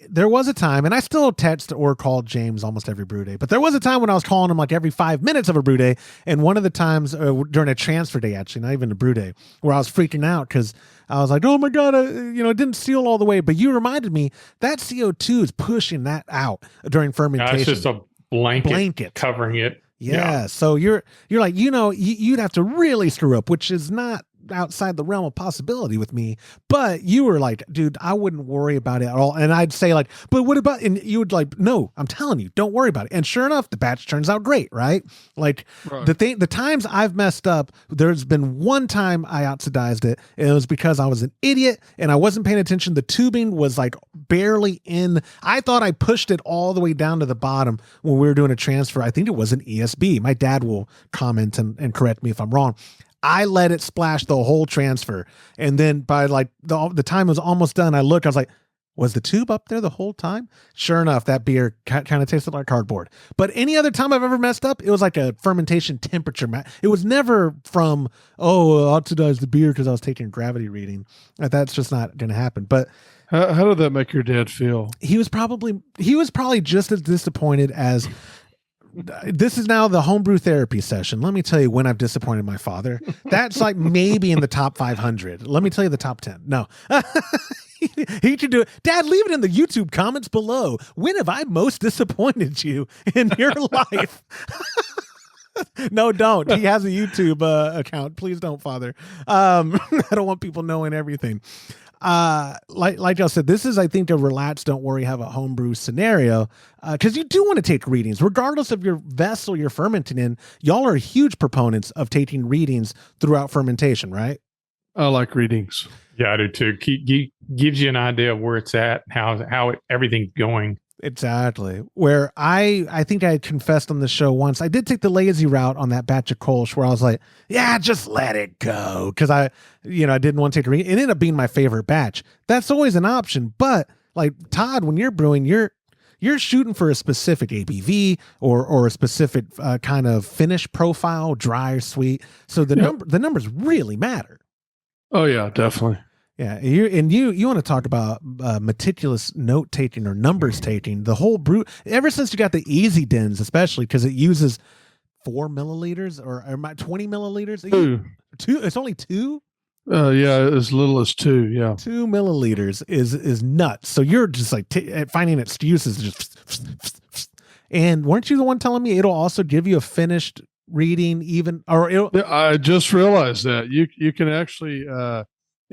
there was a time, and I still text or call James almost every brew day, but there was a time when I was calling him like every 5 minutes of a brew day. And one of the times during a transfer day, actually, not even a brew day, where I was freaking out because I was like, oh my God, it didn't seal all the way. But you reminded me that CO2 is pushing that out during fermentation. It's just a blanket covering it. Yeah. So you're like, you'd have to really screw up, which is not outside the realm of possibility with me, but you were like, dude, I wouldn't worry about it at all. And I'd say like, but what about, and you would like, no, I'm telling you, don't worry about it. And sure enough, the batch turns out great, right? Like right. the times I've messed up, there's been one time I oxidized it, and it was because I was an idiot and I wasn't paying attention. The tubing was like barely in. I thought I pushed it all the way down to the bottom when we were doing a transfer. I think it was an ESB. My dad will comment and correct me if I'm wrong. I let it splash the whole transfer. And then by like the time was almost done, I was like, was the tube up there the whole time? Sure enough, that beer kind of tasted like cardboard. But any other time I've ever messed up, it was like a fermentation temperature. It was never from, oxidize the beer because I was taking a gravity reading. That's just not going to happen. But how did that make your dad feel? He was probably just as disappointed as. This is now the homebrew therapy session. Let me tell you when I've disappointed my father. That's like maybe in the top 500. Let me tell you the top 10. No. He should do it. Dad, leave it in the YouTube comments below. When have I most disappointed you in your life? No, don't. He has a YouTube account. Please don't, Father. I don't want people knowing everything. Like y'all said, this is, I think, a relax, don't worry, have a homebrew scenario, because you do want to take readings regardless of your vessel you're fermenting in. Y'all are huge proponents of taking readings throughout fermentation, right? I like readings. Yeah, I do too. Gives you an idea of where it's at, how everything's going. Exactly. Where I think I had confessed on the show once, I did take the lazy route on that batch of Kolsch where I was like, yeah, just let it go. Cause I didn't want to take a reading. It ended up being my favorite batch. That's always an option. But like Todd, when you're brewing, you're shooting for a specific ABV or a specific kind of finish profile, dry or sweet. So the numbers really matter. Oh yeah, definitely. Yeah, you want to talk about meticulous note taking or numbers taking. The whole brew, ever since you got the easy dens, especially because it uses 4 milliliters or 20 milliliters. Two. It's only 2. Yeah, as little as 2. Yeah, 2 milliliters is nuts. So you're just like finding excuses. Just and weren't you the one telling me it'll also give you a finished reading even? I just realized that you can actually.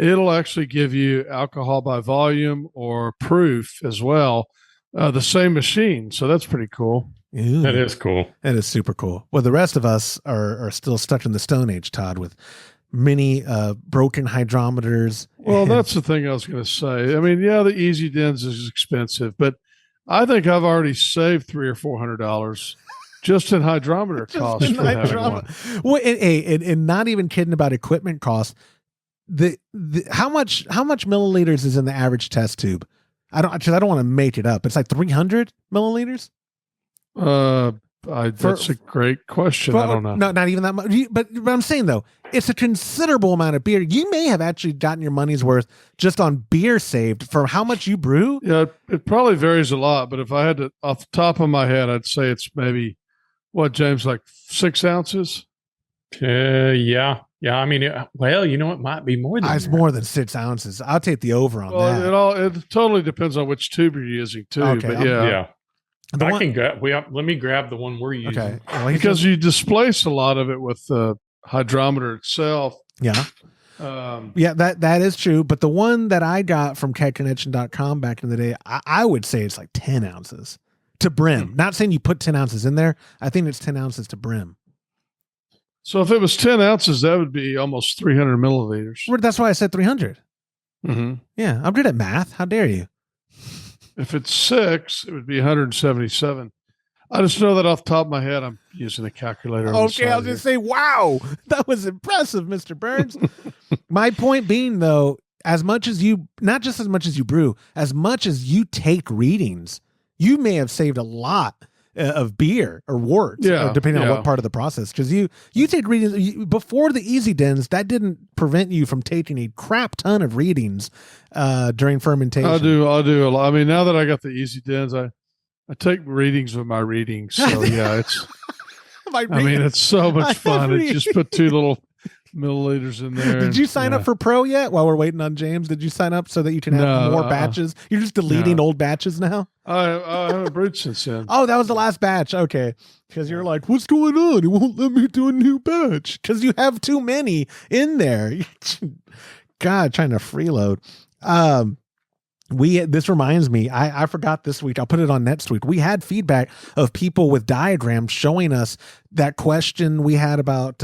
It'll actually give you alcohol by volume or proof as well, the same machine. So that's pretty cool. Ooh, that is cool. That is super cool. Well, the rest of us are still stuck in the Stone Age, Todd, with many broken hydrometers. Well, that's the thing I was going to say. I mean, yeah, the easy dens is expensive, but I think I've already saved $300 or $400 just in hydrometer costs. Well, and not even kidding about equipment costs. How much milliliters is in the average test tube? I don't want to make it up. It's like 300 milliliters. That's a great question. I don't know. No, not even that much. But I'm saying though, it's a considerable amount of beer. You may have actually gotten your money's worth just on beer saved for how much you brew. Yeah, it probably varies a lot. But if I had to, off the top of my head, I'd say it's maybe James, like 6 ounces. Yeah. Yeah, I mean, well, you know, it might be more than It's that. more than 6 ounces. I'll take the over on Well, that. it totally depends on which tube you're using too. Okay, But yeah, Yeah. The I one- can grab. Let me grab the one we're using. okay. Well, he's because just- you displace a lot of it with the hydrometer itself. yeah. Yeah, that is true. But the one that I got from catconnection.com back in the day, I would say it's like 10 ounces to brim. Not saying you put 10 ounces in there. I think it's 10 ounces to brim. So if it was 10 ounces, that would be almost 300 milliliters. That's why I said 300. Mm-hmm. Yeah, I'm good at math. How dare you? If it's 6, it would be 177. I just know that off the top of my head, I'm using a calculator. Okay, I was going to say, wow, that was impressive, Mr. Burns. My point being, though, as much as you, not just as much as you brew, as much as you take readings, you may have saved a lot of beer or worts, depending on what part of the process. Because you take readings before the Easy Dens, that didn't prevent you from taking a crap ton of readings during fermentation. I'll do a lot. I mean, now that I got the Easy Dens, I take readings with my readings. So yeah, it's. I mean, it's so much fun. It just put 2 little milliliters in there. Did you sign up for Pro yet? While we're waiting on James, did you sign up so that you can have more batches? You're just deleting old batches now. I haven't brewed since then. Oh, that was the last batch. Okay, because you're like, what's going on? It won't let me do a new batch because you have too many in there. God, trying to freeload. This reminds me, I forgot this week. I'll put it on next week. We had feedback of people with diagrams showing us that question we had about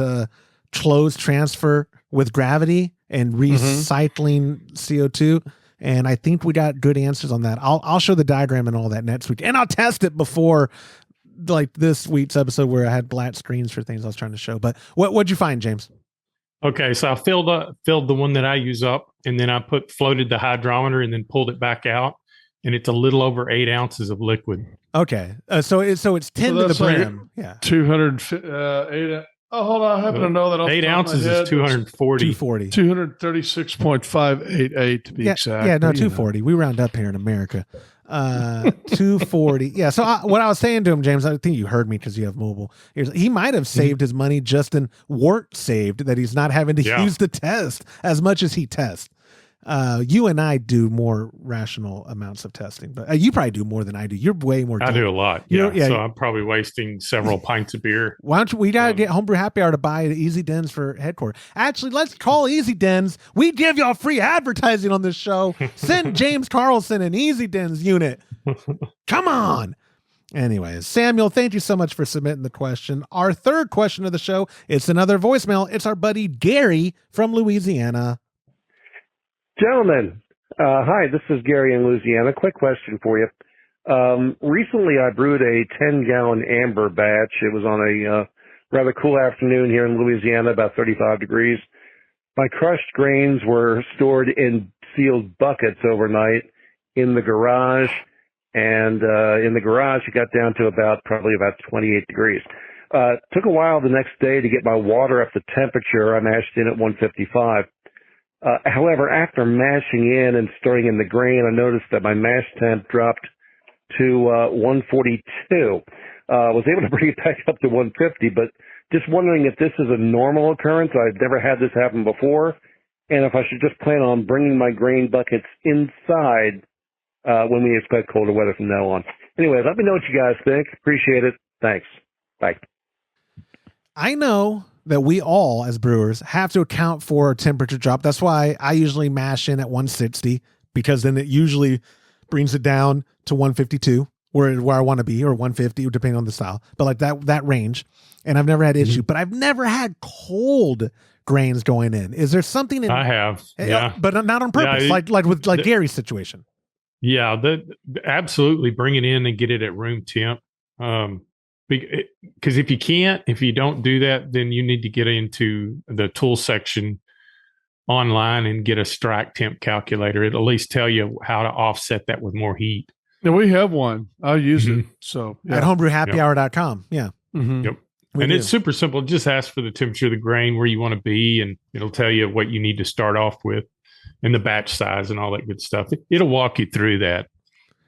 closed transfer with gravity and recycling CO2. And I think we got good answers on that. I'll show the diagram and all that next week, and I'll test it before like this week's episode where I had black screens for things I was trying to show. But what'd you find, James? Okay, so I filled the one that I use up, and then I floated the hydrometer and then pulled it back out, and it's a little over 8 ounces of liquid. Okay, so it's 10 to the brim. Yeah, 208. Oh, hold on. I happen to know that 8 ounces is 240. 240. 236.588 to be exact. Yeah, no, 240. We round up here in America. 240. Yeah. So what I was saying to him, James, I think you heard me because you have mobile. He might have saved his money just in wort saved that he's not having to use the test as much as he tests. You and I do more rational amounts of testing, but you probably do more than I do. You're way more. I do a lot. Yeah. So I'm probably wasting several pints of beer. Why don't we gotta get Homebrew Happy Hour to buy the Easy Dens for headquarters? Actually, let's call Easy Dens. We give y'all free advertising on this show. Send James Carlson an Easy Dens unit. Come on. Anyways, Samuel, thank you so much for submitting the question. Our third question of the show, it's another voicemail. It's our buddy Gary from Louisiana. Gentlemen, hi, this is Gary in Louisiana. Quick question for you. Recently I brewed a 10-gallon amber batch. It was on a rather cool afternoon here in Louisiana, about 35 degrees. My crushed grains were stored in sealed buckets overnight in the garage, and in the garage it got down to probably about 28 degrees. Took a while the next day to get my water up to temperature. I mashed in at 155. However, after mashing in and stirring in the grain, I noticed that my mash temp dropped to 142. Was able to bring it back up to 150, but just wondering if this is a normal occurrence. I've never had this happen before, and if I should just plan on bringing my grain buckets inside when we expect colder weather from now on. Anyway, let me know what you guys think. Appreciate it. Thanks. Bye. I know that we all, as brewers, have to account for a temperature drop. That's why I usually mash in at 160, because then it usually brings it down to 152, where I want to be, or 150, depending on the style. But like that range. And I've never had issue, but I've never had cold grains going in. Is there something I have, but not on purpose, like with Gary's situation. Yeah, absolutely. Bring it in and get it at room temp. Because if you don't do that, then you need to get into the tool section online and get a strike temp calculator. It'll at least tell you how to offset that with more heat. Yeah, we have one. I'll use it. So at homebrewhappyhour.com. Yeah. Mm-hmm. Yep. It's super simple. Just ask for the temperature of the grain, where you want to be, and it'll tell you what you need to start off with and the batch size and all that good stuff. It'll walk you through that.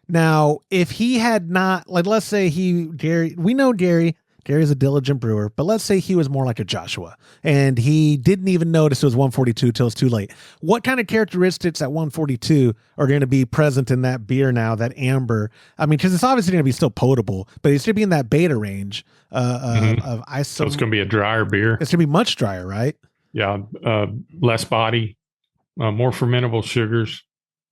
Now, if he had not, like, let's say we know Gary Gary's a diligent brewer, but let's say he was more like a Joshua and he didn't even notice it was 142 till it's too late. What kind of characteristics at 142 are going to be present in that beer now, that amber? I mean, because it's obviously going to be still potable, but it's going to be in that beta range of ice. So it's going to be a drier beer. It's going to be much drier, right? Yeah. Less body, more fermentable sugars.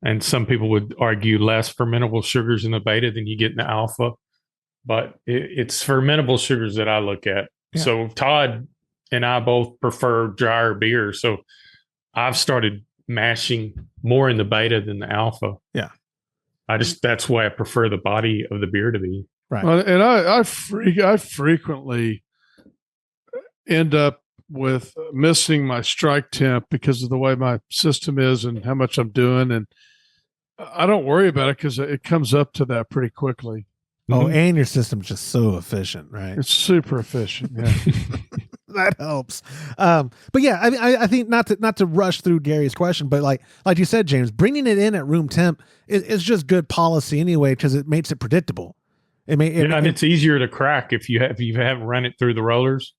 And some people would argue less fermentable sugars in the beta than you get in the alpha. But it's fermentable sugars that I look at. Yeah. So Todd and I both prefer drier beer. So I've started mashing more in the beta than the alpha. Yeah. That's why I prefer the body of the beer to be. Right. And I frequently end up with missing my strike temp because of the way my system is and how much I'm doing. And I don't worry about it because it comes up to that pretty quickly. Oh, and your system's just so efficient, right? It's super efficient. Yeah. That helps. But yeah, I think not to rush through Gary's question, but like you said, James, bringing it in at room temp is just good policy anyway, because it makes it predictable. And it's easier to crack if you haven't run it through the rollers.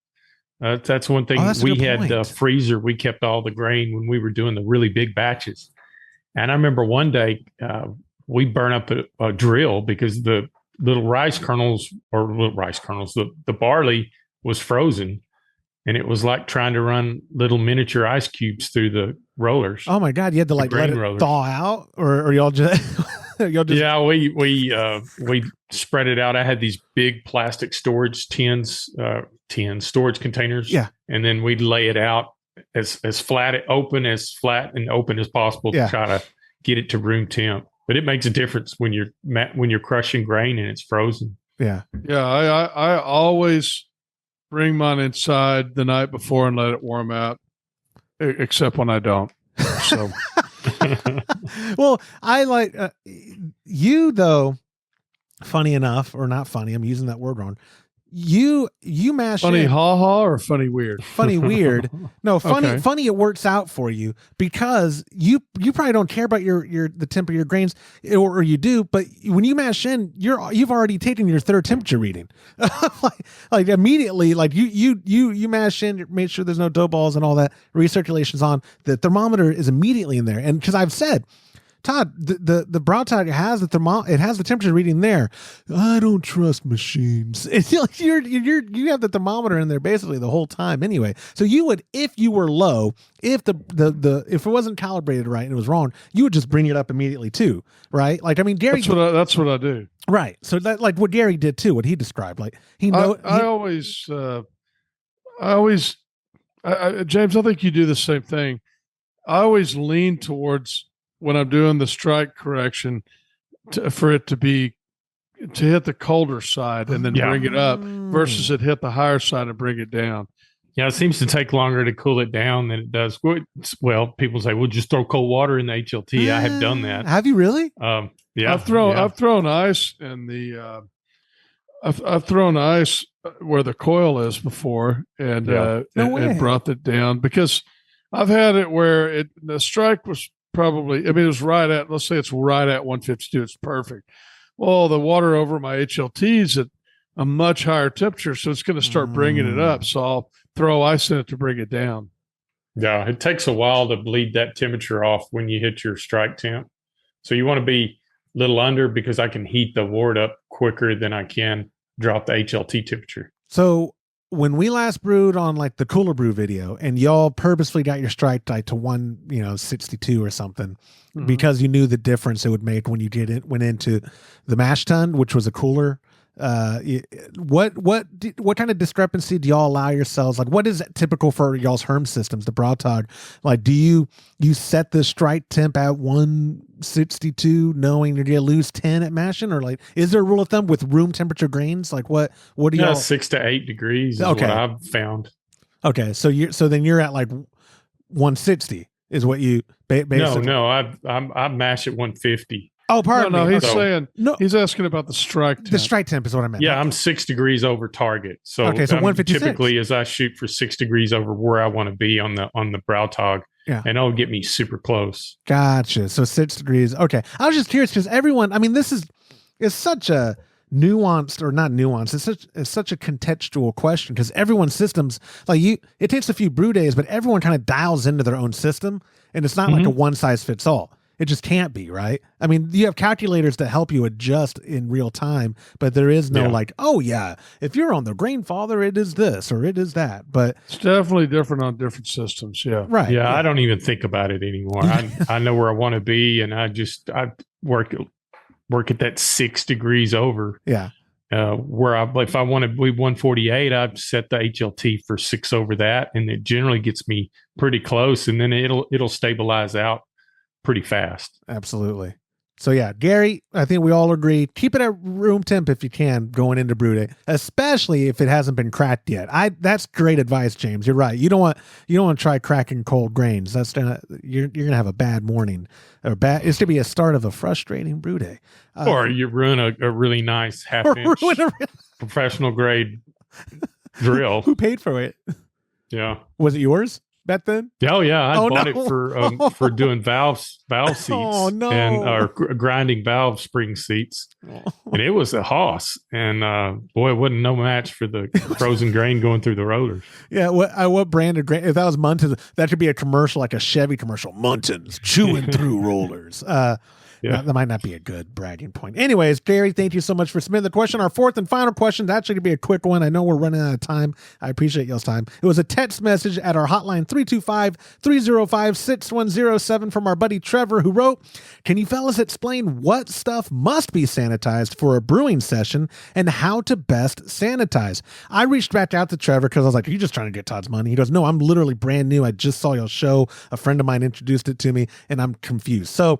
That's one thing. We had a freezer. We kept all the grain when we were doing the really big batches. And I remember one day we burned up a drill because the the barley was frozen, and it was like trying to run little miniature ice cubes through the rollers. Oh my God. You had to let it thaw out, or y'all just, yeah, we spread it out. I had these big plastic storage storage containers. Yeah. And then we'd lay it out as flat and open as possible to try to get it to room temp. But it makes a difference when you're crushing grain and it's frozen. Yeah. Yeah. I always bring mine inside the night before and let it warm out, except when I don't. So, well, I like you though. Funny enough, or not funny, I'm using that word wrong. You mash funny ha or funny weird? Funny weird. No, funny. Okay. Funny. It works out for you because you probably don't care about the temp of your grains, or you do. But when you mash in, you've already taken your third temperature reading, like immediately. Like you mash in, make sure there's no dough balls and all that. Recirculation's on. The thermometer is immediately in there, and because I've said, Todd, the Brautag has it has the temperature reading there. I don't trust machines. It's like you have the thermometer in there basically the whole time anyway. So you would, if you were low, if if it wasn't calibrated right and it was wrong, you would just bring it up immediately too, right? Like, I mean, Gary. That's what I do. Right. So that, like what Gary did too, what he described, like James, I think you do the same thing. I always lean towards, when I'm doing the strike correction, for it to hit the colder side and then bring it up, versus it hit the higher side and bring it down. Yeah, it seems to take longer to cool it down than it does. Well, people say, "Well, just throw cold water in the HLT." I have done that. Have you really? Yeah, I've thrown ice in the. I've thrown ice where the coil is before, and and brought it down, because I've had it where the strike was probably, I mean, it was right at, let's say it's right at 152. It's perfect. Well, the water over my HLT is at a much higher temperature, so it's going to start bringing it up. So I'll throw ice in it to bring it down. Yeah, it takes a while to bleed that temperature off when you hit your strike temp. So you want to be a little under, because I can heat the wort up quicker than I can drop the HLT temperature. So when we last brewed on like the Cooler Brew video, and y'all purposely got your strike to 162 or something, because you knew the difference it would make when you went into the mash tun, which was a cooler. What kind of discrepancy do y'all allow yourselves? Like, what is typical for y'all's Herm systems, the Brautag? Like, do you set the strike temp at 162, knowing you're gonna lose 10 at mashing, or like, is there a rule of thumb with room temperature grains? Like, what do y'all? 6 to 8 degrees is what I've found. Okay, so then you're at like 160 is what you basically. No, I mash at 150. Oh, pardon me. He's saying, he's asking about the strike temp. The strike temp is what I meant. Yeah, I'm 6 degrees over target. So, so 156. Typically, as I shoot for 6 degrees over where I want to be on the Brautag, and it'll get me super close. Gotcha. So 6 degrees. Okay. I was just curious because everyone, I mean, it's such a nuanced, or not nuanced. It's such a contextual question because everyone's systems, like it takes a few brew days, but everyone kind of dials into their own system, and it's not like a one size fits all. It just can't be, right? I mean, you have calculators that help you adjust in real time, but there is no like, oh yeah, if you're on the Grainfather, it is this or it is that. But it's definitely different on different systems. Yeah. Right. Yeah. I don't even think about it anymore. I know where I want to be, and I work at that 6 degrees over. Yeah. If I want to be 148, I've set the HLT for 6 over that, and it generally gets me pretty close, and then it'll stabilize out pretty fast. Absolutely. So yeah, Gary, I think we all agree, keep it at room temp if you can going into brew day, especially if it hasn't been cracked yet. That's great advice, James. You're right. You don't want to try cracking cold grains. You're gonna have a bad morning, or it's to be a start of a frustrating brew day. Or you ruin a really nice half-inch professional grade drill. Who paid for it? Yeah. Was it yours back then? Oh yeah, I bought it for doing valve seats and grinding valve spring seats, and it was a hoss. And boy, it wasn't no match for the frozen grain going through the rollers. Yeah, what brand of grain? If that was Muntins, that should be a commercial, like a Chevy commercial. Muntins chewing through rollers. Yeah. That might not be a good bragging point. Anyways, Gary, thank you so much for submitting the question. Our fourth and final question, that's going to be a quick one. I know we're running out of time. I appreciate y'all's time. It was a text message at our hotline 325-305-6107 from our buddy Trevor, who wrote, can you fellas explain what stuff must be sanitized for a brewing session and how to best sanitize? I reached back out to Trevor because I was like, are you just trying to get Todd's money? He goes, no, I'm literally brand new. I just saw your show. A friend of mine introduced it to me, and I'm confused. So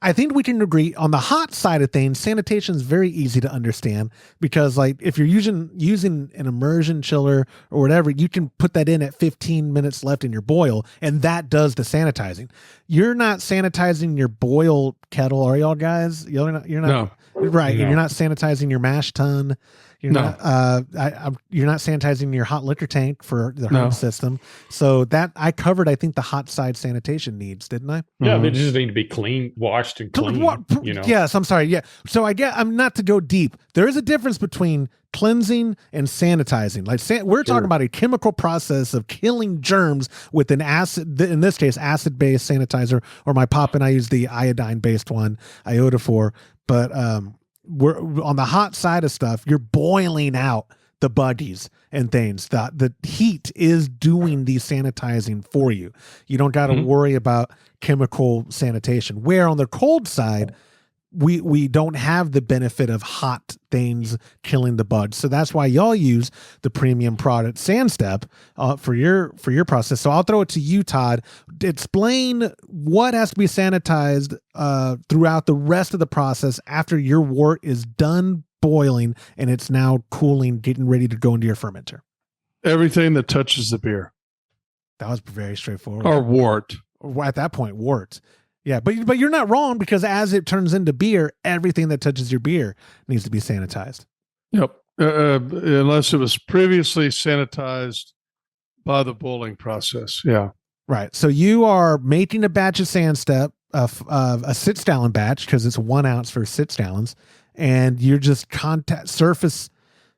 I think we can agree on the hot side of things. Sanitation is very easy to understand because, like, if you're using an immersion chiller or whatever, you can put that in at 15 minutes left in your boil, and that does the sanitizing. You're not sanitizing your boil kettle, are y'all guys? You're not No. Right. No. And you're not sanitizing your mash tun. You're not sanitizing your hot liquor tank for the home system. So that I covered, I think, the hot side sanitation needs, didn't I? Yeah, they just need to be clean, washed and clean. Yes, I'm sorry. Yeah. So I'm not to go deep. There is a difference between cleansing and sanitizing. Like we're talking about a chemical process of killing germs with an acid, in this case, acid-based sanitizer, or my pop and I use the iodine-based one, iodophor. But we're on the hot side of stuff. You're boiling out the buggies and things. The heat is doing the sanitizing for you. You don't got to worry about chemical sanitation. Where on the cold side, we don't have the benefit of hot things killing the bugs. So that's why y'all use the premium product SandStep for your process. So I'll throw it to you, Todd. Explain what has to be sanitized throughout the rest of the process after your wort is done boiling and it's now cooling, getting ready to go into your fermenter. Everything that touches the beer. That was very straightforward. Or wort. At that point, wort. Yeah, but you're not wrong, because as it turns into beer, everything that touches your beer needs to be sanitized. Yep. Unless it was previously sanitized by the boiling process. Yeah. Right. So you are making a batch of SandStep, a 6 gallon batch, because it's 1 ounce for 6 gallons, and you're just surface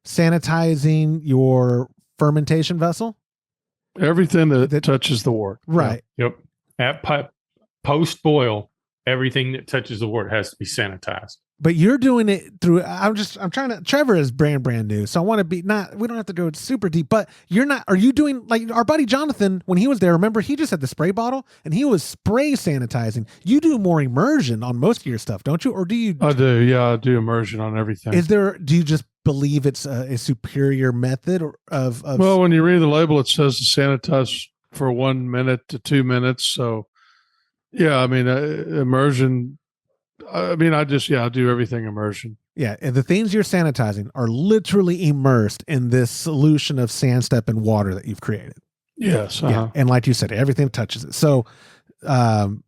sanitizing your fermentation vessel. Everything that touches the wort. Right. Yep. At post boil, everything that touches the wort has to be sanitized. But you're doing it through, Trevor is brand new. So I want to we don't have to go super deep, but are you doing like our buddy Jonathan, when he was there, remember he just had the spray bottle and he was spray sanitizing. You do more immersion on most of your stuff, don't you? Or do you? I do. Yeah. I do immersion on everything. Do you just believe it's a superior method of? Well, when you read the label, it says to sanitize for 1 minute to 2 minutes. So yeah, I mean, immersion. I mean, I do everything immersion. Yeah, and the things you're sanitizing are literally immersed in this solution of SandStep and water that you've created. Yes. Yeah, and like you said, everything touches it. So, man,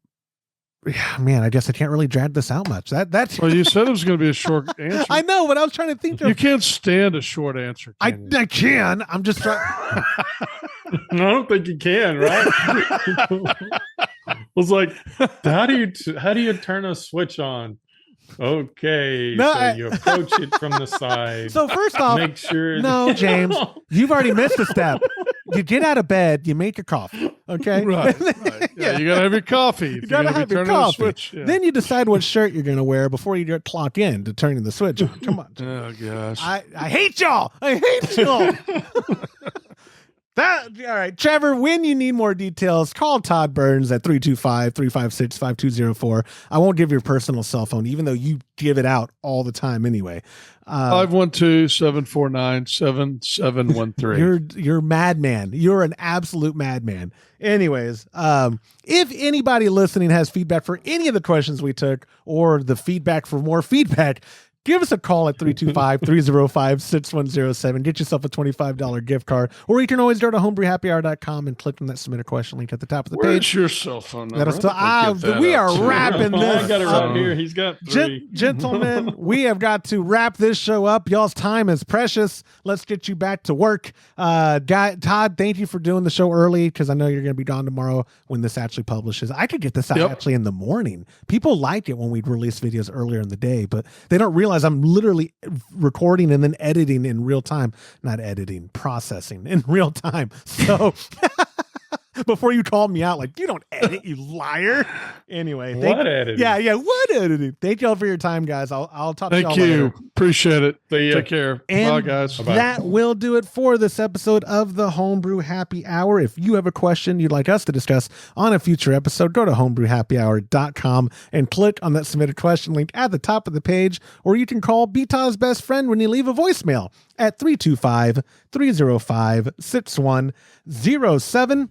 I guess I can't really drag this out much. That's well, you said it was going to be a short answer. I know, but I was trying to think. You can't stand a short answer. I can. I'm just trying. I don't think you can, right? I was like, how do you turn a switch on Okay. No, so I- you approach it from the side. So first off, Make sure. no, James, you've already missed a step. You get out of bed, you make your coffee. Okay. Right. Yeah, you gotta have your coffee. You gotta have your turning the coffee. switch. Yeah. Then you decide what shirt you're gonna wear before you get clock in to turning the switch on. Come on. Oh gosh. I hate y'all. I hate y'all. All right, Trevor, when you need more details, call Todd Burns at 325-356-5204. I won't give your personal cell phone, even though you give it out all the time anyway. 512-749-7713. You're madman. You're an absolute madman. Anyways, if anybody listening has feedback for any of the questions we took or the feedback for more feedback, give us a call at 325-305-6107. Get yourself a $25 gift card. Or you can always go to homebrewhappyhour.com and click on that submit a question link at the top of the Where's page. your cell phone number? That'll still, we are wrapping this. I got it right here. He's got 3. Gentlemen, we have got to wrap this show up. Y'all's time is precious. Let's get you back to work. Todd, thank you for doing the show early because I know you're going to be gone tomorrow when this actually publishes. I could get this out actually in the morning. People like it when we release videos earlier in the day, but they don't realize I'm literally recording and then editing in real time. Not editing, processing in real time. So before you call me out, like, you don't edit, you liar. Anyway. What editing? Yeah. What editing? Thank y'all for your time, guys. I'll talk to y'all Thank you. later. Appreciate it. See ya. Take care. And Bye, guys. that will do it for this episode of the Homebrew Happy Hour. If you have a question you'd like us to discuss on a future episode, go to homebrewhappyhour.com and click on that submit a question link at the top of the page, or you can call Beta's best friend when you leave a voicemail at 325-305-6107.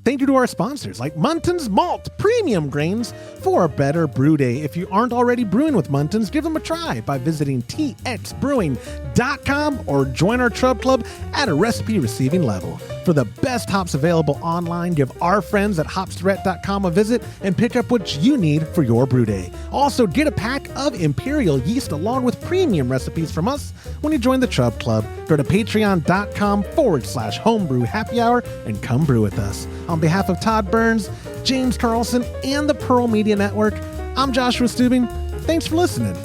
Thank you to our sponsors like Muntons Malt Premium Grains for a better brew day. If you aren't already brewing with Muntons, give them a try by visiting txbrewing.com or join our Trub Club at a recipe receiving level. For the best hops available online, give our friends at hopsdirect.com a visit and pick up what you need for your brew day. Also, get a pack of Imperial Yeast along with premium recipes from us when you join the Trub Club. Go to patreon.com/homebrew happy hour and come brew with us. On behalf of Todd Burns, James Carlson, and the Pearl Media Network, I'm Joshua Stubing. Thanks for listening.